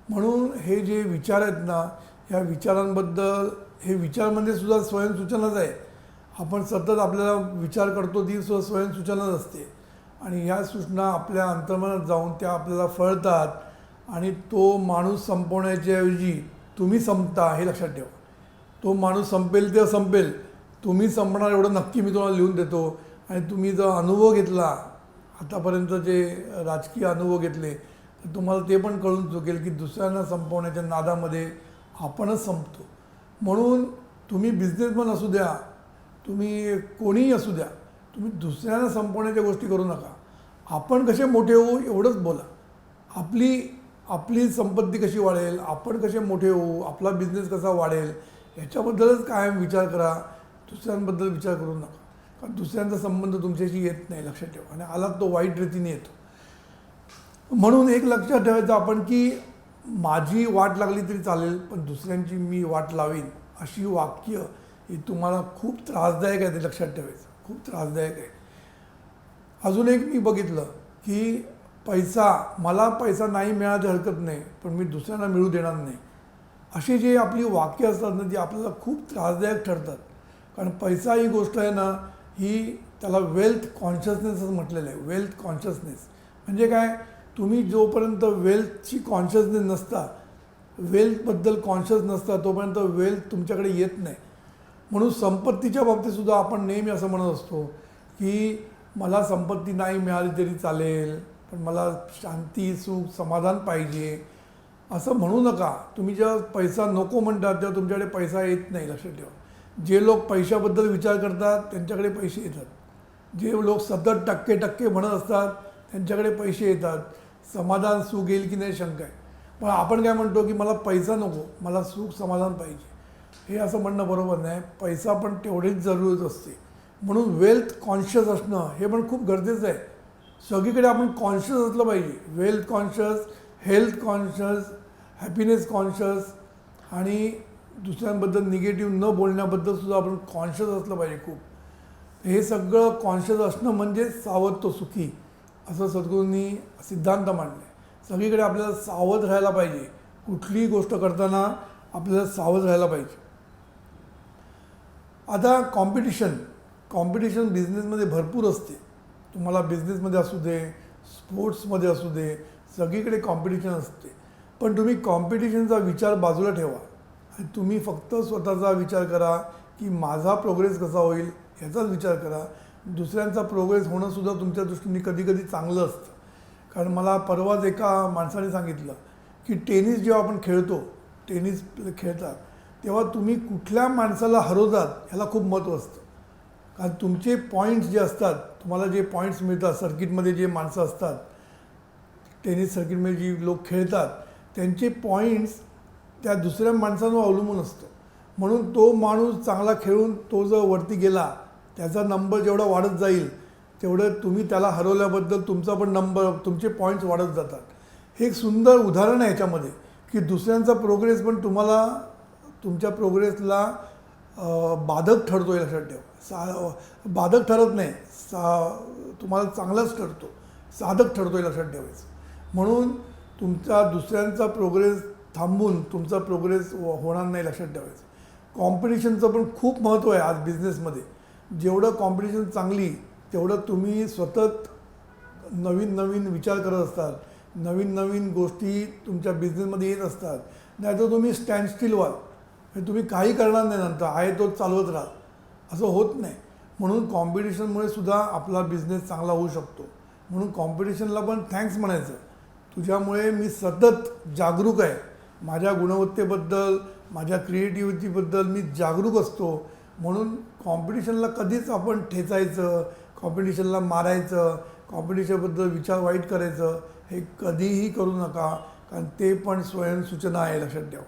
म्हणून हे जे विचार आहेत ना, ह्या विचारांबद्दल, हे विचार म्हणजे सुद्धा स्वयंसूचनाच आहे. आपण सतत आपल्याला विचार करतो ती सुद्धा स्वयंसूचनाच असते. आणि ह्या सूचना आपल्या अंतर्मनात जाऊन त्या आपल्याला फळतात आणि तो माणूस संपवण्याच्या ऐवजी तुम्ही संपता, हे लक्षात ठेवा. तो माणूस संपेल ते संपेल, तुम्ही संपणार एवढं नक्की मी तुम्हाला लिहून देतो. आणि तुम्ही जर अनुभव घेतला, आतापर्यंत जे राजकीय अनुभव घेतले, तर तुम्हाला ते पण कळून चुकेल की दुसऱ्यांना संपवण्याच्या नादामध्ये आपणच संपतो. म्हणून तुम्ही बिझनेसमन असू द्या, तुम्ही कोणीही असू द्या, तुम्ही दुसऱ्यांना संपवण्याच्या गोष्टी करू नका. आपण कसे मोठे होऊ एवढंच बोला. आपली संपत्ती कशी वाढेल, आपण कसे मोठे होऊ, आपला बिझनेस कसा वाढेल, याच्याबद्दलच कायम विचार करा. दुसऱ्यांबद्दल विचार करू नका. कारण दुसऱ्यांचा संबंध तुमच्याशी येत नाही, लक्षात ठेवा. आणि आला तो वाईट रीतीने येतो. म्हणून एक लक्षात ठेवायचं आपण की माझी वाट लागली तरी चालेल, पण दुसऱ्यांची मी वाट लावीन, अशी वाक्य ही तुम्हाला खूप त्रासदायक आहे. ते लक्षात ठेवायचं, खूप त्रासदायक आहे. अजून एक मी बघितलं की मला पैसा नाही मिळायची हरकत नाही, पण मी दुसऱ्यांना मिळू देणार नाही. अशी जी आपली वाक्य असतात ना, ती आपल्याला खूप त्रासदायक ठरतात. कारण पैसा ही गोष्ट आहे ना, ही त्याला वेल्थ कॉन्शियसनेसच म्हटलेलं आहे. वेल्थ कॉन्शियसनेस म्हणजे काय, तुम्ही जोपर्यंत वेल्थची कॉन्शियसनेस नसता, वेल्थबद्दल कॉन्शियस नसता, तोपर्यंत वेल्थ तुमच्याकडे येत नाही. म्हणून संपत्तीच्या बाबतीतसुद्धा आपण नेहमी असं म्हणत असतो की मला संपत्ती नाही मिळाली तरी चालेल, पण मला शांती, सुख, समाधान पाहिजे, असं म्हणू नका. तुम्ही जेव्हा पैसा नको म्हणतात तेव्हा तुमच्याकडे पैसा येत नाही, लक्षात ठेवा. जे लोक पैशाबद्दल विचार करतात त्यांच्याकडे पैसे येतात. जे लोक सतत टक्के म्हणत असतात त्यांच्याकडे पैसे येतात. समाधान, सुख येईल की नाही शंका आहे. पण आपण काय म्हणतो की मला पैसा नको, मला सुख, समाधान पाहिजे. हे असं म्हणणं बरोबर नाही. पैसा पण तेवढीच जरूरत असते. म्हणून वेल्थ कॉन्शियस असणं हे पण खूप गरजेचं आहे. सगळीकडे आपण कॉन्शियस असलं पाहिजे. Wealth conscious, health conscious, happiness conscious आणि दुसऱ्यांबद्दल निगेटिव्ह न बोलण्याबद्दलसुद्धा आपण कॉन्शियस असलं पाहिजे खूप. हे सगळं कॉन्शियस असणं म्हणजे सावध तो सुखी, असं सद्गुरूंनी सिद्धांत मांडले. सगळीकडे आपल्याला सावध राहायला पाहिजे. कुठलीही गोष्ट करताना आपल्याला सावध राहायला पाहिजे. आता कॉम्पिटिशन बिझनेसमध्ये भरपूर असते. तुम्हाला बिझनेसमध्ये असू दे, स्पोर्ट्समध्ये असू दे, सगळीकडे कॉम्पिटिशन असते. पण तुम्ही कॉम्पिटिशनचा विचार बाजूला ठेवा आणि तुम्ही फक्त स्वतःचा विचार करा की माझा प्रोग्रेस कसा होईल ह्याचाच विचार करा. दुसऱ्यांचा प्रोग्रेस होणंसुद्धा तुमच्या दृष्टीने कधी कधी चांगलं असतं. कारण मला परवाच एका माणसाने सांगितलं की टेनिस जेव्हा आपण टेनिस खेळतात तेव्हा तुम्ही कुठल्या माणसाला हरवतात ह्याला खूप महत्त्व असतं. कारण तुमचे पॉईंट्स जे असतात, तुम्हाला जे पॉईंट्स मिळतात, सर्किटमध्ये जे माणसं असतात, टेनिस सर्किटमध्ये जी लोक खेळतात, त्यांचे पॉईंट्स त्या दुसऱ्या माणसांवर अवलंबून असतं. म्हणून तो माणूस चांगला खेळून तो जर वरती गेला, त्याचा नंबर जेवढा वाढत जाईल तेवढं तुम्ही त्याला हरवल्याबद्दल तुमचा पण नंबर, तुमचे पॉईंट्स वाढत जातात. हे एक सुंदर उदाहरण आहे ह्याच्यामध्ये की दुसऱ्यांचा प्रोग्रेस पण तुम्हाला तुमच्या प्रोग्रेसला बाधक ठरतो आहे, लक्षात ठेवा. बाधक ठरत नाही, तुम्हाला चांगलाच ठरतो, साधक ठरतो आहे, लक्षात ठेवायचं. म्हणून तुमचा दुसऱ्यांचा प्रोग्रेस थांबून तुमचा प्रोग्रेस होणार नाही, लक्षात ठेवायचं. कॉम्पिटिशनचं पण खूप महत्त्व आहे आज बिझनेसमध्ये. जेवढं कॉम्पिटिशन चांगली तेवढं तुम्ही सतत नवीन विचार करत असतात, नवीन गोष्टी तुमच्या बिझनेसमध्ये येत असतात. नाहीतर तुम्ही स्टँडस्टिल व्हाल, तुम्ही काही करणार नाही, नंतर आहे तो चालवत राहा, असं होत नाही. म्हणून कॉम्पिटिशनमुळे सुद्धा आपला बिझनेस चांगला होऊ शकतो. म्हणून कॉम्पिटिशनला पण थँक्स म्हणायचं, तुझ्यामुळे मी सतत जागरूक आहे. माझ्या गुणवत्तेबद्दल, माझ्या क्रिएटिव्हिटीबद्दल मी जागरूक असतो. म्हणून कॉम्पिटिशनला कधीच आपण ठेचायचं, कॉम्पिटिशनला मारायचं, कॉम्पिटिशनबद्दल विचार वाईट करायचं हे कधीही करू नका. कारण ते पण स्वयंसूचना आहे, लक्षात ठेवा.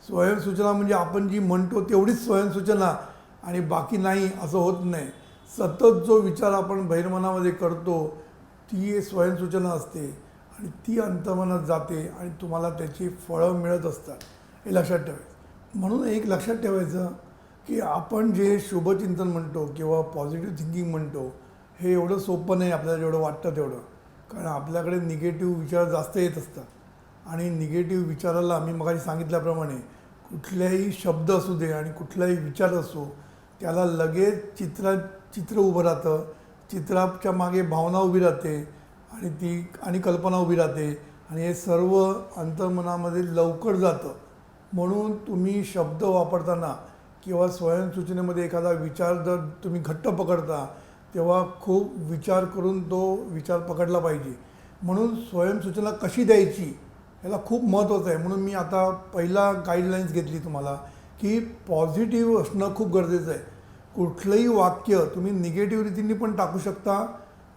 स्वयंसूचना म्हणजे आपण जी म्हणतो तेवढीच स्वयंसूचना आणि बाकी नाही असं होत नाही. सतत जो विचार आपण बहिर्मनामध्ये करतो ती स्वयंसूचना असते आणि ती अंतर्मनात जाते आणि तुम्हाला त्याची फळं मिळत असतात, हे लक्षात ठेवायचं. म्हणून एक लक्षात ठेवायचं की आपण जे शुभचिंतन म्हणतो किंवा पॉझिटिव्ह थिंकिंग म्हणतो हे एवढं सोपं नाही आपल्याला जेवढं वाटतं तेवढं. कारण आपल्याकडे निगेटिव्ह विचार जास्त येत असतात आणि निगेटिव्ह विचाराला मी मगाशी सांगितल्याप्रमाणे कुठल्याही शब्द असू दे आणि कुठलाही विचार असो त्याला लगेच चित्र उभं राहतं, चित्राच्या मागे भावना उभी राहते आणि कल्पना उभी राहते आणि हे सर्व अंतर्मनामध्ये लवकर जातं. म्हणून तुम्ही शब्द वापरताना किंवा स्वयंसूचनेमध्ये एखादा विचार जर तुम्ही घट्ट पकडता तेव्हा खूप विचार करून तो विचार पकडला पाहिजे. म्हणून स्वयंसूचना कशी द्यायची याला खूप महत्त्वाचं आहे. म्हणून मी आता पहिला गाईडलाईन्स घेतली तुम्हाला की पॉझिटिव्ह असणं खूप गरजेचं आहे. कुठलंही वाक्य तुम्ही निगेटिव्ह रीतीने पण टाकू शकता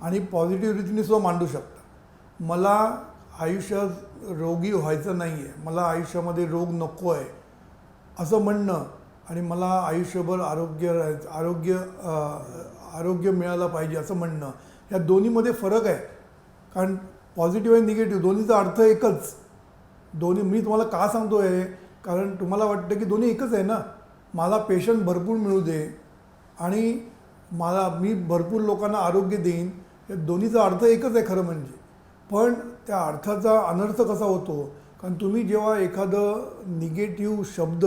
आणि पॉझिटिव्ह रीतीने सुद्धा मांडू शकता. मला आयुष्यात रोगी व्हायचं नाही आहे, मला आयुष्यामध्ये रोग नको आहे असं म्हणणं आणि मला आयुष्यभर आरोग्य मिळालं पाहिजे असं म्हणणं, या दोन्हीमध्ये फरक आहे. कारण पॉझिटिव्ह आणि निगेटिव्ह दोन्हीचा अर्थ एकच. मी तुम्हाला का सांगतो आहे, कारण तुम्हाला वाटतं की दोन्ही एकच आहे ना. मला पेशंट भरपूर मिळू दे आणि मी भरपूर लोकांना आरोग्य देईन, या दोन्हीचा अर्थ एकच आहे खरं म्हणजे. पण त्या अर्थाचा अनर्थ कसा होतो, कारण तुम्ही जेव्हा एखादं निगेटिव्ह शब्द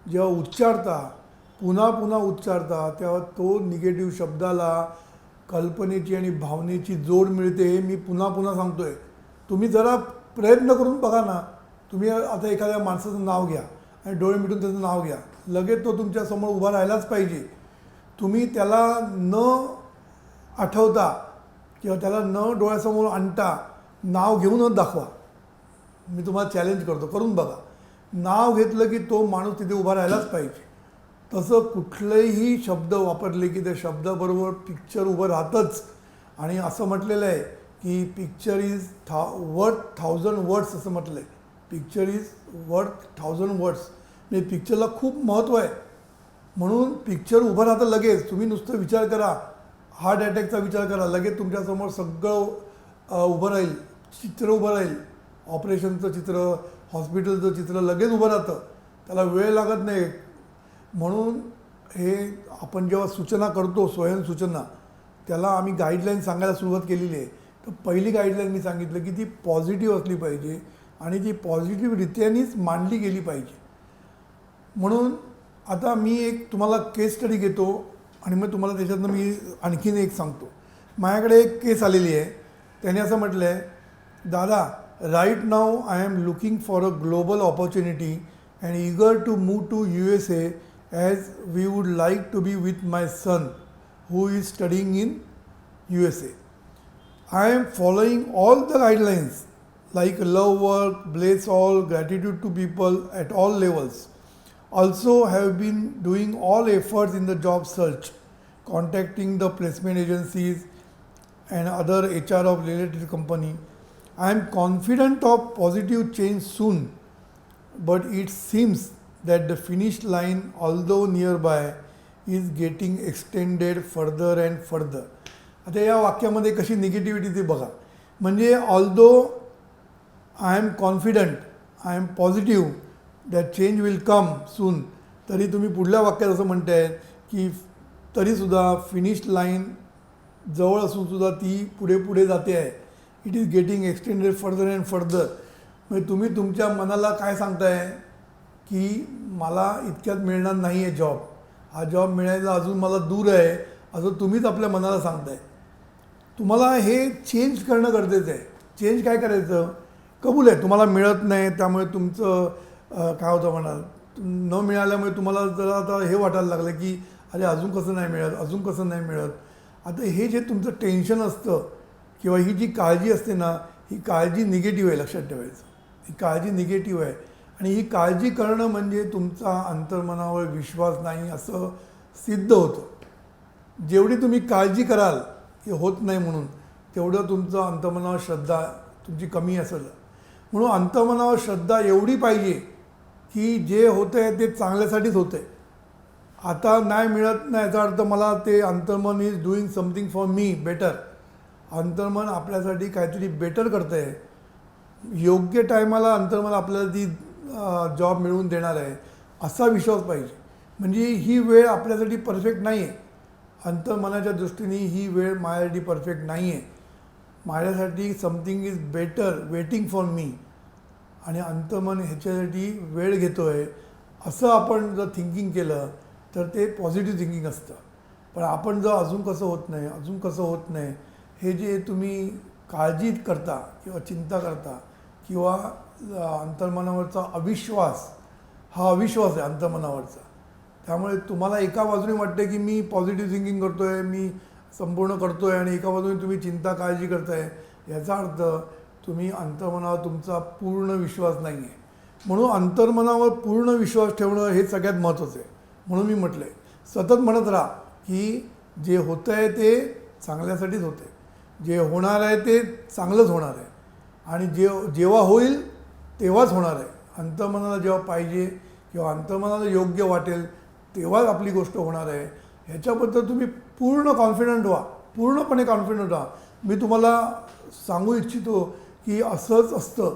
जेव्हा उच्चारता, पुन्हा पुन्हा उच्चारता, तेव्हा तो निगेटिव्ह शब्दाला कल्पनेची आणि भावनेची जोड मिळते. हे मी पुन्हा पुन्हा सांगतो आहे. तुम्ही जरा प्रयत्न करून बघा ना. तुम्ही आता एखाद्या माणसाचं नाव घ्या आणि डोळे मिटून त्याचं नाव घ्या, लगेच तो तुमच्यासमोर उभा राहायलाच पाहिजे. तुम्ही त्याला न आठवता किंवा त्याला न डोळ्यासमोर आणता नाव घेऊनच दाखवा. मी तुम्हाला चॅलेंज करतो, करून बघा. नाव घेतलं की तो माणूस तिथे उभा राहायलाच पाहिजे. तसं कुठलेही शब्द वापरले की त्या शब्दाबरोबर पिक्चर उभं राहतंच. आणि असं म्हटलेलं आहे की पिक्चर इज वर्थ 1000 वर्ड्स असं म्हटलं आहे. Picture is worth 1000 words. म्हणजे पिक्चरला खूप महत्त्व आहे. म्हणून पिक्चर उभं राहतं लगेच. तुम्ही नुसतं विचार करा, हार्ट अटॅकचा विचार करा, लगेच तुमच्यासमोर सगळं उभं राहील, चित्र उभं राहील. ऑपरेशनचं चित्र, हॉस्पिटलचं चित्र लगेच उभं राहतं, त्याला वेळ लागत नाही. म्हणून हे आपण जेव्हा सूचना करतो, स्वयंसूचना, त्याला आम्ही गाईडलाईन सांगायला सुरुवात केलेली आहे. तर पहिली गाईडलाईन मी सांगितलं की ती पॉझिटिव्ह असली पाहिजे आणि ती पॉझिटिव्हरित्यानेच मांडली गेली पाहिजे. म्हणून आता मी एक तुम्हाला केस स्टडी घेतो आणि मग तुम्हाला त्याच्यातनं मी आणखीन एक सांगतो. माझ्याकडे एक केस आलेली आहे. त्याने असं म्हटलं आहे, दादा, right now I am looking for a global opportunity and eager to move to USA as we would like to be with my son who is studying in USA. I am following all the guidelines like love work, bless all, gratitude to people at all levels. Also have been doing all efforts in the job search, contacting the placement agencies and other HR of related company. I am confident of positive change soon, but it seems that the finish line, although nearby, is getting extended further and further. आता या वाक्यामध्ये कशी निगेटिव्हिटी ते बघा. म्हणजे although I am confident, I am positive that change will come soon, तरी तुम्ही पुढल्या वाक्यात असं म्हणताय की तरीसुद्धा फिनिश लाईन जवळ असूनसुद्धा ती पुढे पुढे जाते आहे. It is getting extended further and further. म्हणजे तुम्ही तुमच्या मनाला काय सांगताय की मला इतक्यात मिळणार नाही आहे जॉब, हा जॉब मिळायला अजून मला दूर आहे, असं तुम्हीच आपल्या मनाला सांगताय. तुम्हाला हे चेंज करणं गरजेचं आहे. चेंज काय करायचं? कबूल आहे तुम्हाला मिळत नाही, त्यामुळे तुमचं काय होतं म्हणाल, न मिळाल्यामुळे तुम्हाला जरा आता हे वाटायला लागलं की अरे अजून कसं नाही मिळत, अजून कसं नाही मिळत. आता हे जे तुमचं टेन्शन असतं किंवा ही जी काळजी असते ना, ही काळजी निगेटिव्ह आहे, लक्षात ठेवायचं. ही काळजी निगेटिव्ह आहे आणि ही काळजी करणं म्हणजे तुमचा अंतर्मनावर विश्वास नाही असं सिद्ध होतं. जेवढी तुम्ही काळजी कराल की होत नाही म्हणून, तेवढं तुमचं अंतर्मनावर श्रद्धा तुमची कमी असेल. म्हणून अंतर्मनावर श्रद्धा एवढी पाहिजे की जे होतं आहे ते चांगल्यासाठीच होतं आहे. आता नाही मिळत नाही याचा अर्थ मला ते अंतर्मन is doing something for me better. अंतर्मन आपल्यासाठी काहीतरी बेटर करतं आहे. योग्य टायमाला अंतर्मन आपल्याला ती जॉब मिळवून देणार आहे असा विश्वास पाहिजे. म्हणजे ही वेळ आपल्यासाठी परफेक्ट नाही आहे. अंतर्मनाच्या दृष्टीने ही वेळ माझ्यासाठी परफेक्ट नाही आहे. माझ्यासाठी something is better waiting for me. आणि अंतर्मन ह्याच्यासाठी वेळ घेतो आहे, असं आपण जर थिंकिंग केलं तर ते पॉझिटिव्ह थिंकिंग असतं. पण आपण जर अजून कसं होत नाही, अजून कसं होत नाही, हे जे तुम्ही काळजी करता किंवा चिंता करता किंवा अंतर्मनावरचा अविश्वास, हा अविश्वास आहे अंतर्मनावरचा. त्यामुळे तुम्हाला एका बाजूने वाटते की मी पॉझिटिव्ह थिंकिंग करतो आहे, मी संपूर्ण करतो आहे, आणि एका बाजूने तुम्ही चिंता काळजी करताय. याचा अर्थ तुम्ही अंतर्मनावर तुमचा पूर्ण विश्वास नाही आहे. म्हणून अंतर्मनावर पूर्ण विश्वास ठेवणं हे सगळ्यात महत्त्वाचं आहे. म्हणून मी म्हटलं आहे, सतत म्हणत राहा की जे होतं आहे ते चांगल्यासाठीच होतं आहे, जे होणार आहे ते चांगलंच होणार आहे, आणि जेव्हा होईल तेव्हाच होणार आहे. अंतर्मनाला जेव्हा पाहिजे किंवा अंतर्मनाला योग्य वाटेल तेव्हाच आपली गोष्ट होणार आहे. ह्याच्याबद्दल तुम्ही पूर्ण कॉन्फिडंट व्हा, पूर्णपणे कॉन्फिडंट व्हा. मी तुम्हाला सांगू इच्छितो की असंच असतं.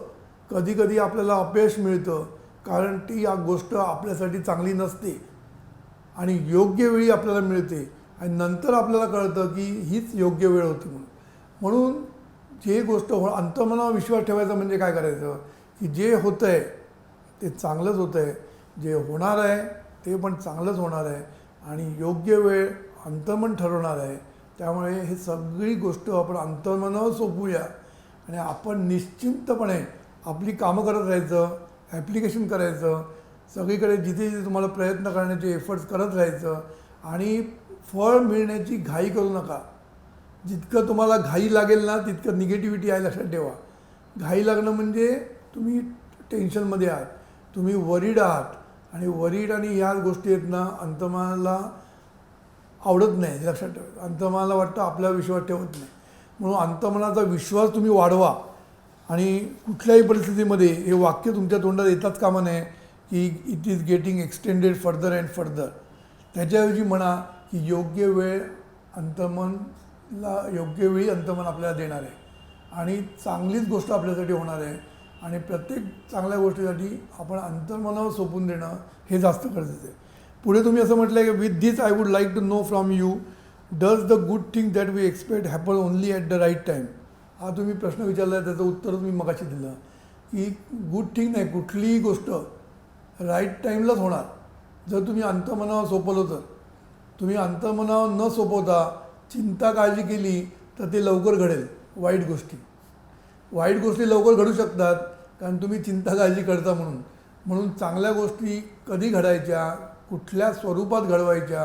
कधी कधी आपल्याला अपयश मिळतं कारण ती या गोष्ट आपल्यासाठी चांगली नसते आणि योग्य वेळी आपल्याला मिळते, आणि नंतर आपल्याला कळतं की हीच योग्य वेळ होती म्हणून जे गोष्ट अंतर्मनावर विश्वास ठेवायचा म्हणजे काय करायचं की जे होतं आहे ते चांगलंच होतं आहे, जे होणार आहे ते पण चांगलंच होणार आहे, आणि योग्य वेळ अंतर्मन ठरवणार आहे. त्यामुळे हे सगळी गोष्ट आपण अंतर्मनावर सोपवूया आणि आपण निश्चिंतपणे आपली कामं करत राहायचं, ॲप्लिकेशन करायचं, सगळीकडे जिथे जिथे तुम्हाला प्रयत्न करण्याचे एफर्ट्स करत राहायचं, आणि फळ मिळण्याची घाई करू नका. जितकं तुम्हाला घाई लागेल ना तितकं निगेटिव्हिटी आहे, लक्षात ठेवा. घाई लागणं म्हणजे तुम्ही टेन्शनमध्ये आहात, तुम्ही वरीड आहात, आणि वरीड आणि ह्या गोष्टी आहेत ना अंतर्मनाला आवडत नाही, लक्षात ठेवा. अंतर्मनाला वाटतं आपल्यावर विश्वास ठेवत नाही. म्हणून अंतर्मनाचा विश्वास तुम्ही वाढवा, आणि कुठल्याही परिस्थितीमध्ये हे वाक्य तुमच्या तोंडात येताच कामा नये की it is getting extended further and further. त्याच्याऐवजी म्हणा की योग्य वेळ अंतर्मनला, योग्य वेळी अंतर्मन आपल्याला देणार आहे, आणि चांगलीच गोष्ट आपल्यासाठी होणार आहे, आणि प्रत्येक चांगल्या गोष्टीसाठी आपण अंतर्मनावर सोपून देणं हे जास्त गरजेचं आहे. पुढे तुम्ही असं म्हटलं आहे की with this I would like to know from you, does the good thing that we expect happen only at the right time. हा तुम्ही प्रश्न विचारला आहे, त्याचं उत्तर मी मगाशी दिलं की गुड थिंग नाही, कुठलीही गोष्ट राईट टाईमलाच होणार जर तुम्ही अंतर्मनावर सोपवलं तर. तुम्ही अंतर्मनावर न सोपवता चिंता काळजी केली तर ते लवकर घडेल. वाईट गोष्टी लवकर घडू शकतात कारण तुम्ही चिंता काळजी करता म्हणून चांगल्या गोष्टी कधी घडायच्या, कुठल्या स्वरूपात घडवायच्या,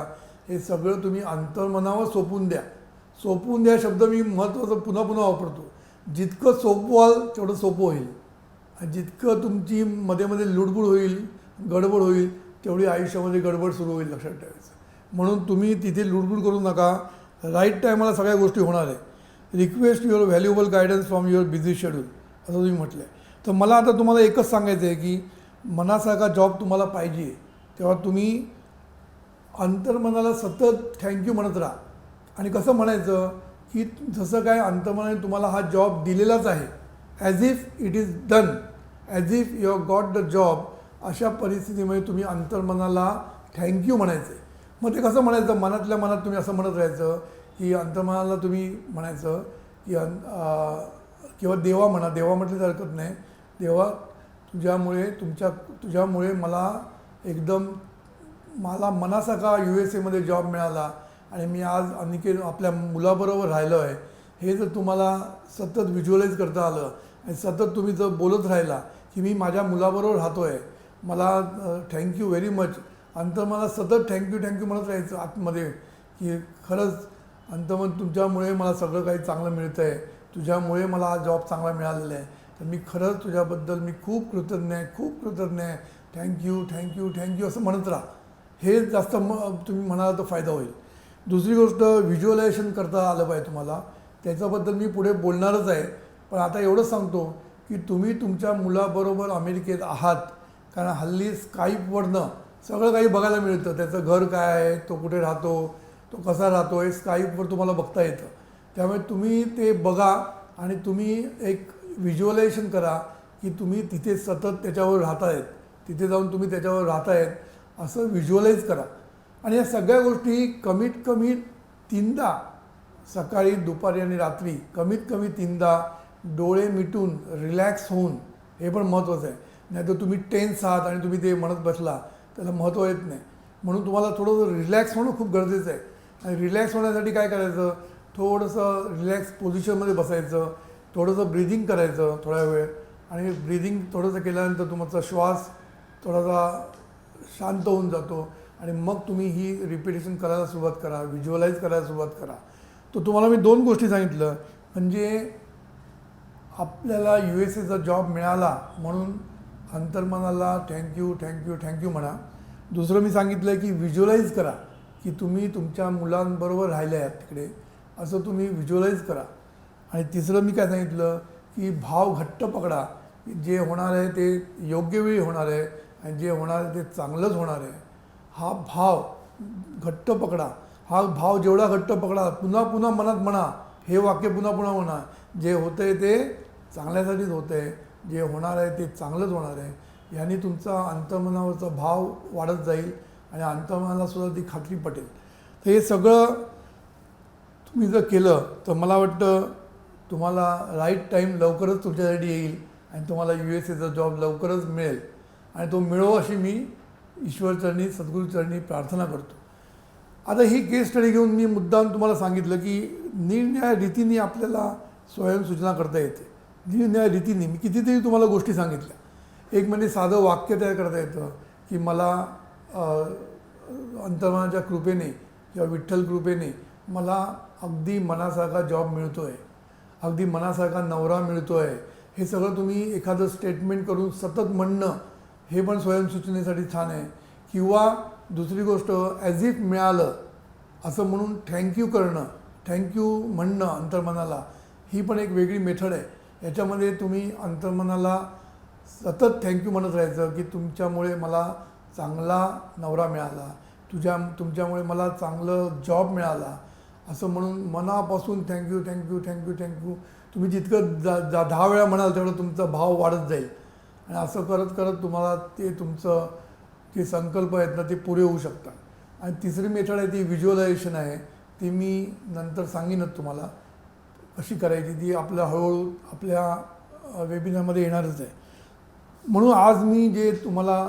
हे सगळं तुम्ही अंतर्मनावर सोपवून द्या. सोपवून द्या शब्द मी महत्त्वाचं पुन्हा पुन्हा वापरतो. जितकं सोपवाल तेवढं सोपं होईल, आणि जितकं तुमची मध्ये मध्ये लुडबुड होईल, गडबड होईल, तेवढी आयुष्यामध्ये गडबड सुरू होईल, लक्षात ठेवायचं. म्हणून तुम्ही तिथे लुडबुड करू नका. राईट टायमाला सगळ्या गोष्टी होणार आहे. Request your valuable guidance from your busy schedule, असं तुम्ही म्हटलं आहे. तर मला आता तुम्हाला एकच सांगायचं आहे की मनासारखा जॉब तुम्हाला पाहिजे तेव्हा तुम्ही अंतर्मनाला सतत थँक्यू म्हणत राहा. आणि कसं म्हणायचं की जसं काय अंतर्मनाने तुम्हाला हा जॉब दिलेलाच आहे, as if it is done, as if you have got the job. अशा परिस्थितीमध्ये तुम्ही अंतर्मनाला थँक्यू म्हणायचं आहे. मग ते कसं म्हणायचं, मनातल्या मनात तुम्ही असं म्हणत राहायचं की अंतर्मनाला तुम्ही म्हणायचं की किंवा देवा म्हणा, देवा म्हटलं तर हरकत नाही, देवा तुझ्यामुळे मला मनासारखा USA जॉब मिळाला, आणि मी आज आपल्या मुलाबरोबर राहिलो आहे. हे जर तुम्हाला सतत व्हिज्युअलाइज करता आलं आणि सतत तुम्ही जर बोलत राहिला की मी माझ्या मुलाबरोबर राहतो आहे, मला थँक्यू व्हेरी मच, अंतर्मनाला सतत थँक्यू म्हणत राहायचं आतमध्ये की खरंच अंतर्मन तुझ्यामुळे मला सगळं काही चांगलं मिळतं आहे, तुझ्यामुळे मला हा जॉब चांगला मिळालेला आहे, तर मी खरंच तुझ्याबद्दल मी खूप कृतज्ञ आहे, थँक्यू असं म्हणत राहा. हे जास्त तुम्ही म्हणाल तर फायदा होईल. दुसरी गोष्ट, व्हिज्युअलायझेशन करता आलं पाहिजे तुम्हाला. त्याच्याबद्दल मी पुढे बोलणारच आहे, पण आता एवढंच सांगतो की तुम्ही तुमच्या मुलाबरोबर अमेरिकेत आहात, कारण हल्ली स्काईपवरनं सगळं काही बघायला मिळतं. त्याचं घर काय आहे, तो कुठे राहतो, तो कसा राहतो, हे स्काईपवर तुम्हाला बघता येतं. त्यामुळे तुम्ही ते बघा आणि तुम्ही एक व्हिज्युअलायझेशन करा की तुम्ही तिथे सतत त्याच्यावर राहत आहेत, तिथे जाऊन तुम्ही त्याच्यावर राहत आहेत असं व्हिज्युअलाइज करा. आणि या सगळ्या गोष्टी कमीत कमी 3दा, सकाळी, दुपारी आणि रात्री, कमीत कमी 3दा डोळे मिटून रिलॅक्स होऊन हे पण महत्त्वाचं आहे. नाही तर तुम्ही टेन्स आहात आणि तुम्ही ते म्हणत बसला त्याला महत्त्व येत नाही. म्हणून तुम्हाला थोडंसं रिलॅक्स होणं खूप गरजेचं आहे. आणि रिलॅक्स होण्यासाठी काय करायचं, थोडंसं रिलॅक्स पोझिशनमध्ये बसायचं, थोडंसं ब्रिदिंग करायचं थोडा वेळ. आणि ब्रिदिंग थोडंसं केल्यानंतर तुमचा श्वास थोडासा शांत होऊन जातो आणि मग तुम्ही ही रिपिटेशन करायला सुरुवात करा, व्हिज्युअलाइज करायला सुरुवात करा. तर तुम्हाला मी 2 गोष्टी सांगितलं, म्हणजे आपल्याला USA जॉब मिळाला म्हणून अंतर्मनाला थँक्यू म्हणा. दुसरं मी सांगितलं की व्हिज्युअलाइज करा की तुम्ही तुमच्या मुलांबरोबर राहिले आहात तिकडे, असं तुम्ही व्हिज्युअलाइज करा. आणि तिसरं मी काय सांगितलं की भाव घट्ट पकडा. जे होणार आहे ते योग्य वेळी होणार आहे आणि जे होणार आहे ते चांगलंच होणार आहे. हा भाव घट्ट पकडा. हा भाव जेवढा घट्ट पकडा, पुन्हा पुन्हा मनात म्हणा, हे वाक्य पुन्हा पुन्हा म्हणा, जे होतं आहे ते चांगल्यासाठीच होतं आहे, जे होणार आहे ते चांगलंच होणार आहे. याने तुमचा अंतर्मनावरचा भाव वाढत जाईल आणि अंतर्मनाला सुद्धा ती खात्री पटेल. तर हे सगळं तुम्ही जर केलं तर मला वाटतं तुम्हाला राईट टाईम लवकरच तुमच्यासाठी येईल आणि तुम्हाला USA जॉब लवकरच मिळेल. आणि तो मिळो अशी मी ईश्वरचरणी, सद्गुरूचरणी प्रार्थना करतो. आता ही केस स्टडी घेऊन मी मुद्दाम तुम्हाला सांगितलं की निरनिराळ्या रीतीने आपल्याला स्वयंसूचना करता येते. निरनिराळ्या रीतीने मी कितीतरी तुम्हाला गोष्टी सांगितल्या. एक म्हणजे साधं वाक्य तयार करता येतं की मला अंतर्मनाच्या कृपेने किंवा विठ्ठल कृपेने मला अगदी मनासारखा जॉब मिळतो आहे, अगदी मनासारखा नवरा मिळतो आहे. हे सगळं तुम्ही एखादं स्टेटमेंट करून सतत म्हणणं, हे पण स्वयंसूचनेसाठी छान आहे. किंवा दुसरी गोष्ट, ॲज इफ मिळालं असं म्हणून थँक्यू करणं, थँक्यू म्हणणं अंतर्मनाला, ही पण एक वेगळी मेथड आहे. याच्यामध्ये तुम्ही अंतर्मनाला सतत थँक्यू म्हणत राहायचं की तुमच्यामुळे मला चांगला नवरा मिळाला, तुमच्यामुळे मला चांगलं जॉब मिळाला, असं म्हणून मनापासून थँक्यू थँक्यू थँक्यू थँक्यू. तुम्ही जितकं 10 वेळा म्हणाल तेवढं तुमचा भाव वाढत जाईल. आणि असं करत करत तुम्हाला ते तुमचं जे संकल्प आहेत ना ते पुरे होऊ शकतात. आणि तिसरी मेथड आहे ती व्हिज्युअलायझेशन आहे. ती मी नंतर सांगेनच तुम्हाला कशी करायची. ती आपल्या हळूहळू आपल्या वेबिनारमध्ये येणारच आहे. म्हणून आज मी जे तुम्हाला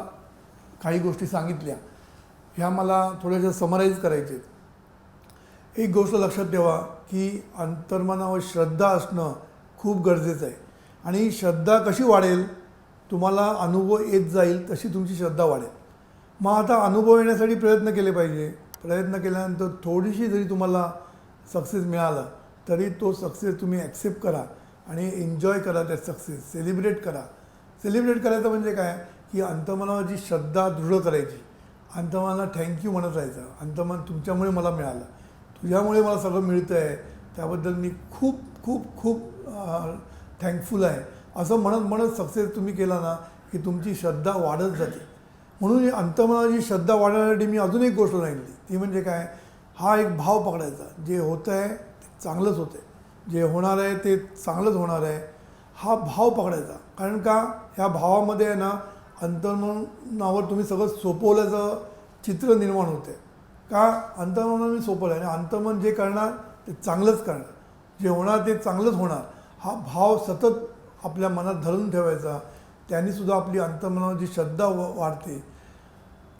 काही गोष्टी सांगितल्या ह्या मला थोड्याशा समराईज करायच्या आहेत. एक गोष्ट लक्षात ठेवा की अंतर्मनावर श्रद्धा असणं खूप गरजेचं आहे. आणि श्रद्धा कशी वाढेल, तुम्हाला अनुभव येत जाईल तशी तुमची श्रद्धा वाढेल. मग आता अनुभव येण्यासाठी प्रयत्न केले पाहिजे. प्रयत्न केल्यानंतर थोडीशी जरी तुम्हाला सक्सेस मिळाला तरी तो सक्सेस तुम्ही ॲक्सेप्ट करा आणि एन्जॉय करा त्या सक्सेस, सेलिब्रेट करा. सेलिब्रेट करायचं म्हणजे काय की अंतर्मनाची श्रद्धा दृढ करायची, अंतर्मनाला थँक्यू म्हणत राहायचं. अंतर्मन तुमच्यामुळे मला मिळालं, तुझ्यामुळे मला सगळं मिळतं आहे, त्याबद्दल मी खूप खूप खूप थँकफुल आहे, असं म्हणत म्हणत सक्सेस तुम्ही केला ना की तुमची श्रद्धा वाढत जाते. म्हणून अंतर्मनाची श्रद्धा वाढवण्यासाठी मी अजून एक गोष्ट सांगितली, ती म्हणजे काय, हा एक भाव पकडायचा. जे होतं आहे ते चांगलंच होतं आहे, जे होणार आहे ते चांगलंच होणार आहे, हा भाव पकडायचा. कारण का, ह्या भावामध्ये आहे ना अंतर्मनावर तुम्ही सगळं सोपवल्याचं चित्र निर्माण होते. का, अंतर्मनावर मी सोपवलं आहे आणि अंतर्मन जे करणार ते चांगलंच करणार, जे होणार ते चांगलंच होणार. हा भाव सतत आपल्या मनात धरून ठेवायचा. त्यांनीसुद्धा आपली अंतर्मनाची श्रद्धा वाढते.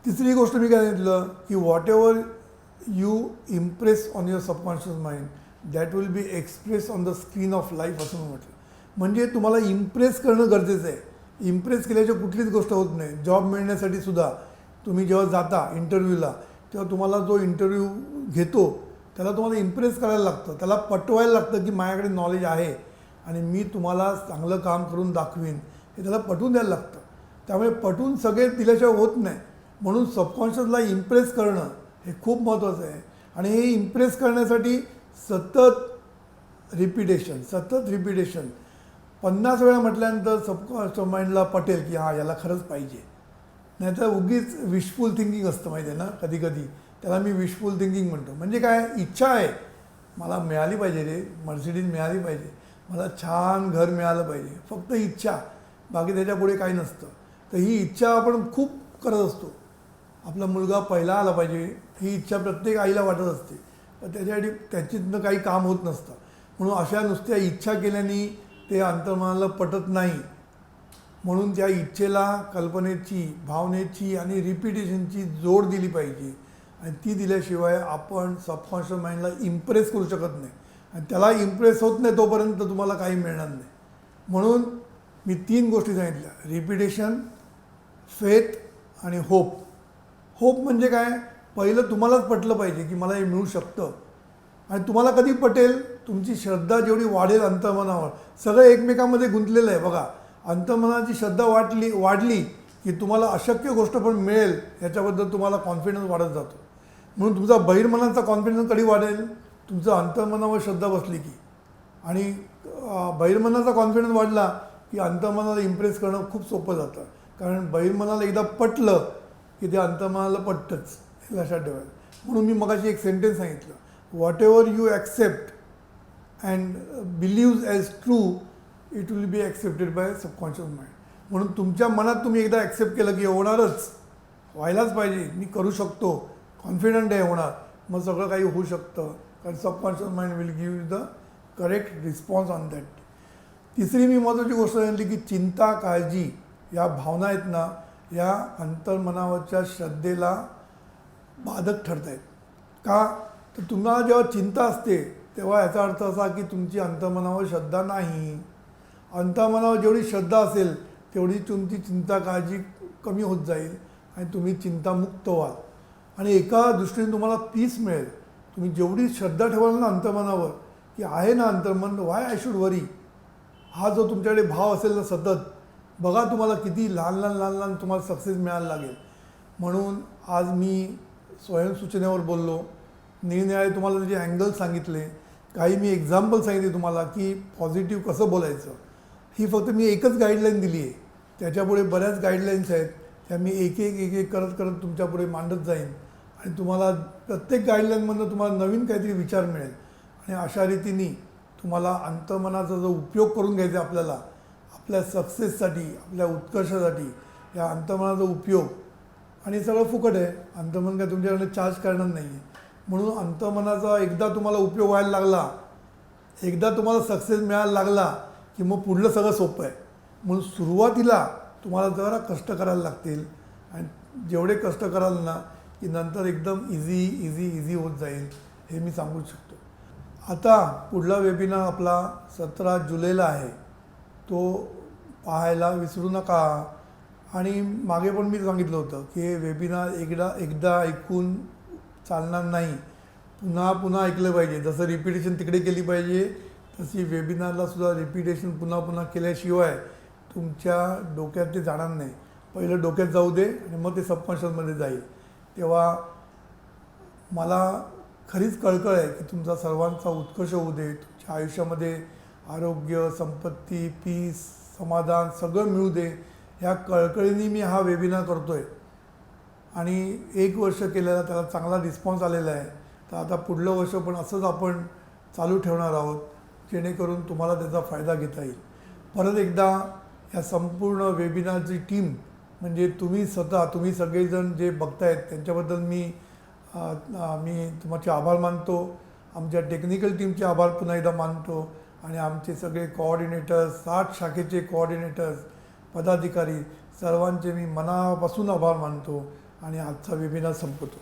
तिसरी गोष्ट मी काय सांगितलं की whatever you impress on your subconscious mind that will be express on the screen of life, असं मी म्हटलं. म्हणजे तुम्हाला इम्प्रेस करणं गरजेचं आहे. इम्प्रेस केल्याशिवाय कुठलीच गोष्ट होत नाही. जॉब मिळण्यासाठी सुद्धा तुम्ही जेव्हा जाता इंटरव्ह्यूला तेव्हा तुम्हाला जो इंटरव्ह्यू घेतो त्याला तुम्हाला इम्प्रेस करायला लागतं, त्याला पटवायला लागतं की माझ्याकडे नॉलेज आहे आणि मी तुम्हाला चांगलं काम करून दाखवीन, हे त्याला पटवून द्यायला लागतं. त्यामुळे पटवून सगळे दिल्याशिवाय होत नाही. म्हणून सबकॉन्शियसला इम्प्रेस करणं हे खूप महत्त्वाचं आहे. आणि हे इम्प्रेस करण्यासाठी सतत रिपिटेशन 50 वेळा म्हटल्यानंतर सबकॉन्शियस माइंडला पटेल की हां याला खरंच पाहिजे. नाहीतर उगीच विशफुल थिंकिंग असतं माहिती आहे ना, कधी कधी त्याला मी विशफुल थिंकिंग म्हणतो. म्हणजे काय, इच्छा आहे मला मिळाली पाहिजे रे, मर्सिडीज मिळाली पाहिजे, मला छान घर मिळालं पाहिजे, फक्त इच्छा, बाकी त्याच्यापुढे काही नसतं. तर ही इच्छा आपण खूप करत असतो. आपला मुलगा पहिला आला पाहिजे ही इच्छा प्रत्येक आईला वाटत असते, पण त्याच्यासाठी त्याच्यातनं काही काम होत नसतं. म्हणून अशा नुसत्या इच्छा केल्याने ते अंतर्मनाला पटत नाही. म्हणून त्या इच्छेला कल्पनेची, भावनेची आणि रिपिटेशनची जोड दिली पाहिजे आणि ती दिल्याशिवाय आपण सबकॉन्शियस माइंडला इम्प्रेस करू शकत नाही आणि त्याला इम्प्रेस होत नाही तोपर्यंत तुम्हाला काही मिळणार नाही. म्हणून मी 3 गोष्टी सांगितल्या: रिपिटेशन, फेथ आणि होप. होप म्हणजे काय? पहिलं तुम्हालाच पटलं पाहिजे की मला हे मिळू शकतं आणि तुम्हाला कधी पटेल? तुमची श्रद्धा जेवढी वाढेल अंतर्मनावर. सगळं एकमेकांमध्ये गुंतलेलं आहे बघा. अंतर्मनाची श्रद्धा वाढली की तुम्हाला अशक्य गोष्ट पण मिळेल याच्याबद्दल तुम्हाला कॉन्फिडन्स वाढत जातो. म्हणून तुमचा बहिर्मनाचा कॉन्फिडन्स कधी वाढेल? तुमचं अंतर्मनावर श्रद्धा बसली की. आणि बहिर्मनाचा कॉन्फिडन्स वाढला की अंतर्मनाला इम्प्रेस करणं खूप सोपं जातं. कारण बहिर्मनाला एकदा पटलं की ते अंतर्मनाला पटतंच, हे लक्षात ठेवायला. म्हणून मी मगाशी एक सेंटेन्स सांगितलं: whatever you accept and believe as true, it will be accepted by subconscious mind. म्हणून तुमच्या मनात तुम्ही एकदा ॲक्सेप्ट केलं की होणारच, व्हायलाच पाहिजे, मी करू शकतो, कॉन्फिडंट आहे होणार, मग सगळं काही होऊ शकतं. कारण subconscious mind will give you the correct response on that. तिसरी मी महत्त्वाची गोष्ट सांगितली की चिंता, काळजी या भावना आहेत ना, या अंतर्मनावरच्या श्रद्धेला बाधक ठरत आहेत. का? तर तुम्हाला जेव्हा चिंता असते तेव्हा याचा अर्थ असा की तुमची अंतर्मनावर श्रद्धा नाही. अंतर्मनावर जेवढी श्रद्धा असेल तेवढी तुमची चिंता, काळजी कमी होत जाईल आणि तुम्ही चिंतामुक्त व्हाल आणि एका दृष्टीने तुम्हाला पीस मिळेल. तुम्ही जेवढी श्रद्धा ठेवाल ना अंतर्मनावर की आहे ना अंतर्मन, वाय आय शुड वरी, हा जो तुमच्याकडे भाव असेल ना सतत, बघा तुम्हाला किती लहान लहान तुम्हाला सक्सेस मिळायला लागेल. म्हणून आज मी स्वयंसूचनेवर बोललो, निरनिराळे तुम्हाला त्याचे अँगल सांगितले, काही मी एक्झाम्पल सांगितले तुम्हाला की पॉझिटिव्ह कसं बोलायचं. ही फक्त मी एकच गाईडलाईन दिली आहे, त्याच्यापुढे बऱ्याच गाईडलाईन्स आहेत, त्या मी एक एक करत तुमच्यापुढे मांडत जाईन आणि तुम्हाला प्रत्येक गाईडलाईनमधून तुम्हाला नवीन काहीतरी विचार मिळेल आणि अशा रीतीने तुम्हाला अंतर्मनाचा जो उपयोग करून घ्यायचा आहे आपल्याला आपल्या सक्सेससाठी, आपल्या उत्कर्षासाठी, या अंतर्मनाचा उपयोग. आणि सगळं फुकट आहे, अंतर्मन काय तुमच्याकडे चार्ज करणार नाही आहे. म्हणून अंतर्मनाचा एकदा तुम्हाला उपयोग व्हायला लागला, एकदा तुम्हाला सक्सेस मिळायला लागला की मग पुढलं सगळं सोपं आहे. म्हणून सुरुवातीला तुम्हाला जरा कष्ट करायला लागतील आणि जेवढे कष्ट कराल ना की नंतर एकदम इझी होत जाईल, हे मी सांगू शकतो. आता पुढला वेबिनार आपला 17 जुलैला आहे, तो पाहायला विसरू नका. आणि मागे पण मी सांगितलं होतं की हे वेबिनार एकदा ऐकून चालणार नाही, पुन्हा ऐकलं पाहिजे. जसं रिपिटेशन तिकडे केली पाहिजे तशी वेबिनारला सुद्धा रिपिटेशन पुन्हा केल्याशिवाय तुमच्या डोक्यात ते जाणार नाही. पहिलं डोक्यात जाऊ दे आणि मग ते सबकॉन्शियसमध्ये जाईल. तेव्हा मला खरीच कळकळ आहे की तुमचा सर्वांचा उत्कर्ष होऊ दे, तुमच्या आयुष्यामध्ये आरोग्य, संपत्ती, पीस, समाधान सगळं मिळू दे. ह्या कळकळीने मी हा वेबिनार करतो आहे आणि 1 वर्ष केलेला त्याला चांगला रिस्पॉन्स आलेला आहे. तर आता पुढलं वर्ष पण असंच आपण चालू ठेवणार आहोत, जेणेकरून तुम्हाला त्याचा फायदा घेता येईल. परत एकदा या संपूर्ण वेबिनारची टीम म्हणजे तुम्ही सगळेजण जे बघतायत त्यांच्याबद्दल मी तुमचे आभार मानतो. आमच्या टेक्निकल टीमचे आभार पुन्हा एकदा मानतो आणि आमचे सगळे कोऑर्डिनेटर्स, 60 शाखेचे कोऑर्डिनेटर्स, पदाधिकारी सर्वांचे मी मनापासून आभार मानतो आणि आजचा वेबिनार संपवतो.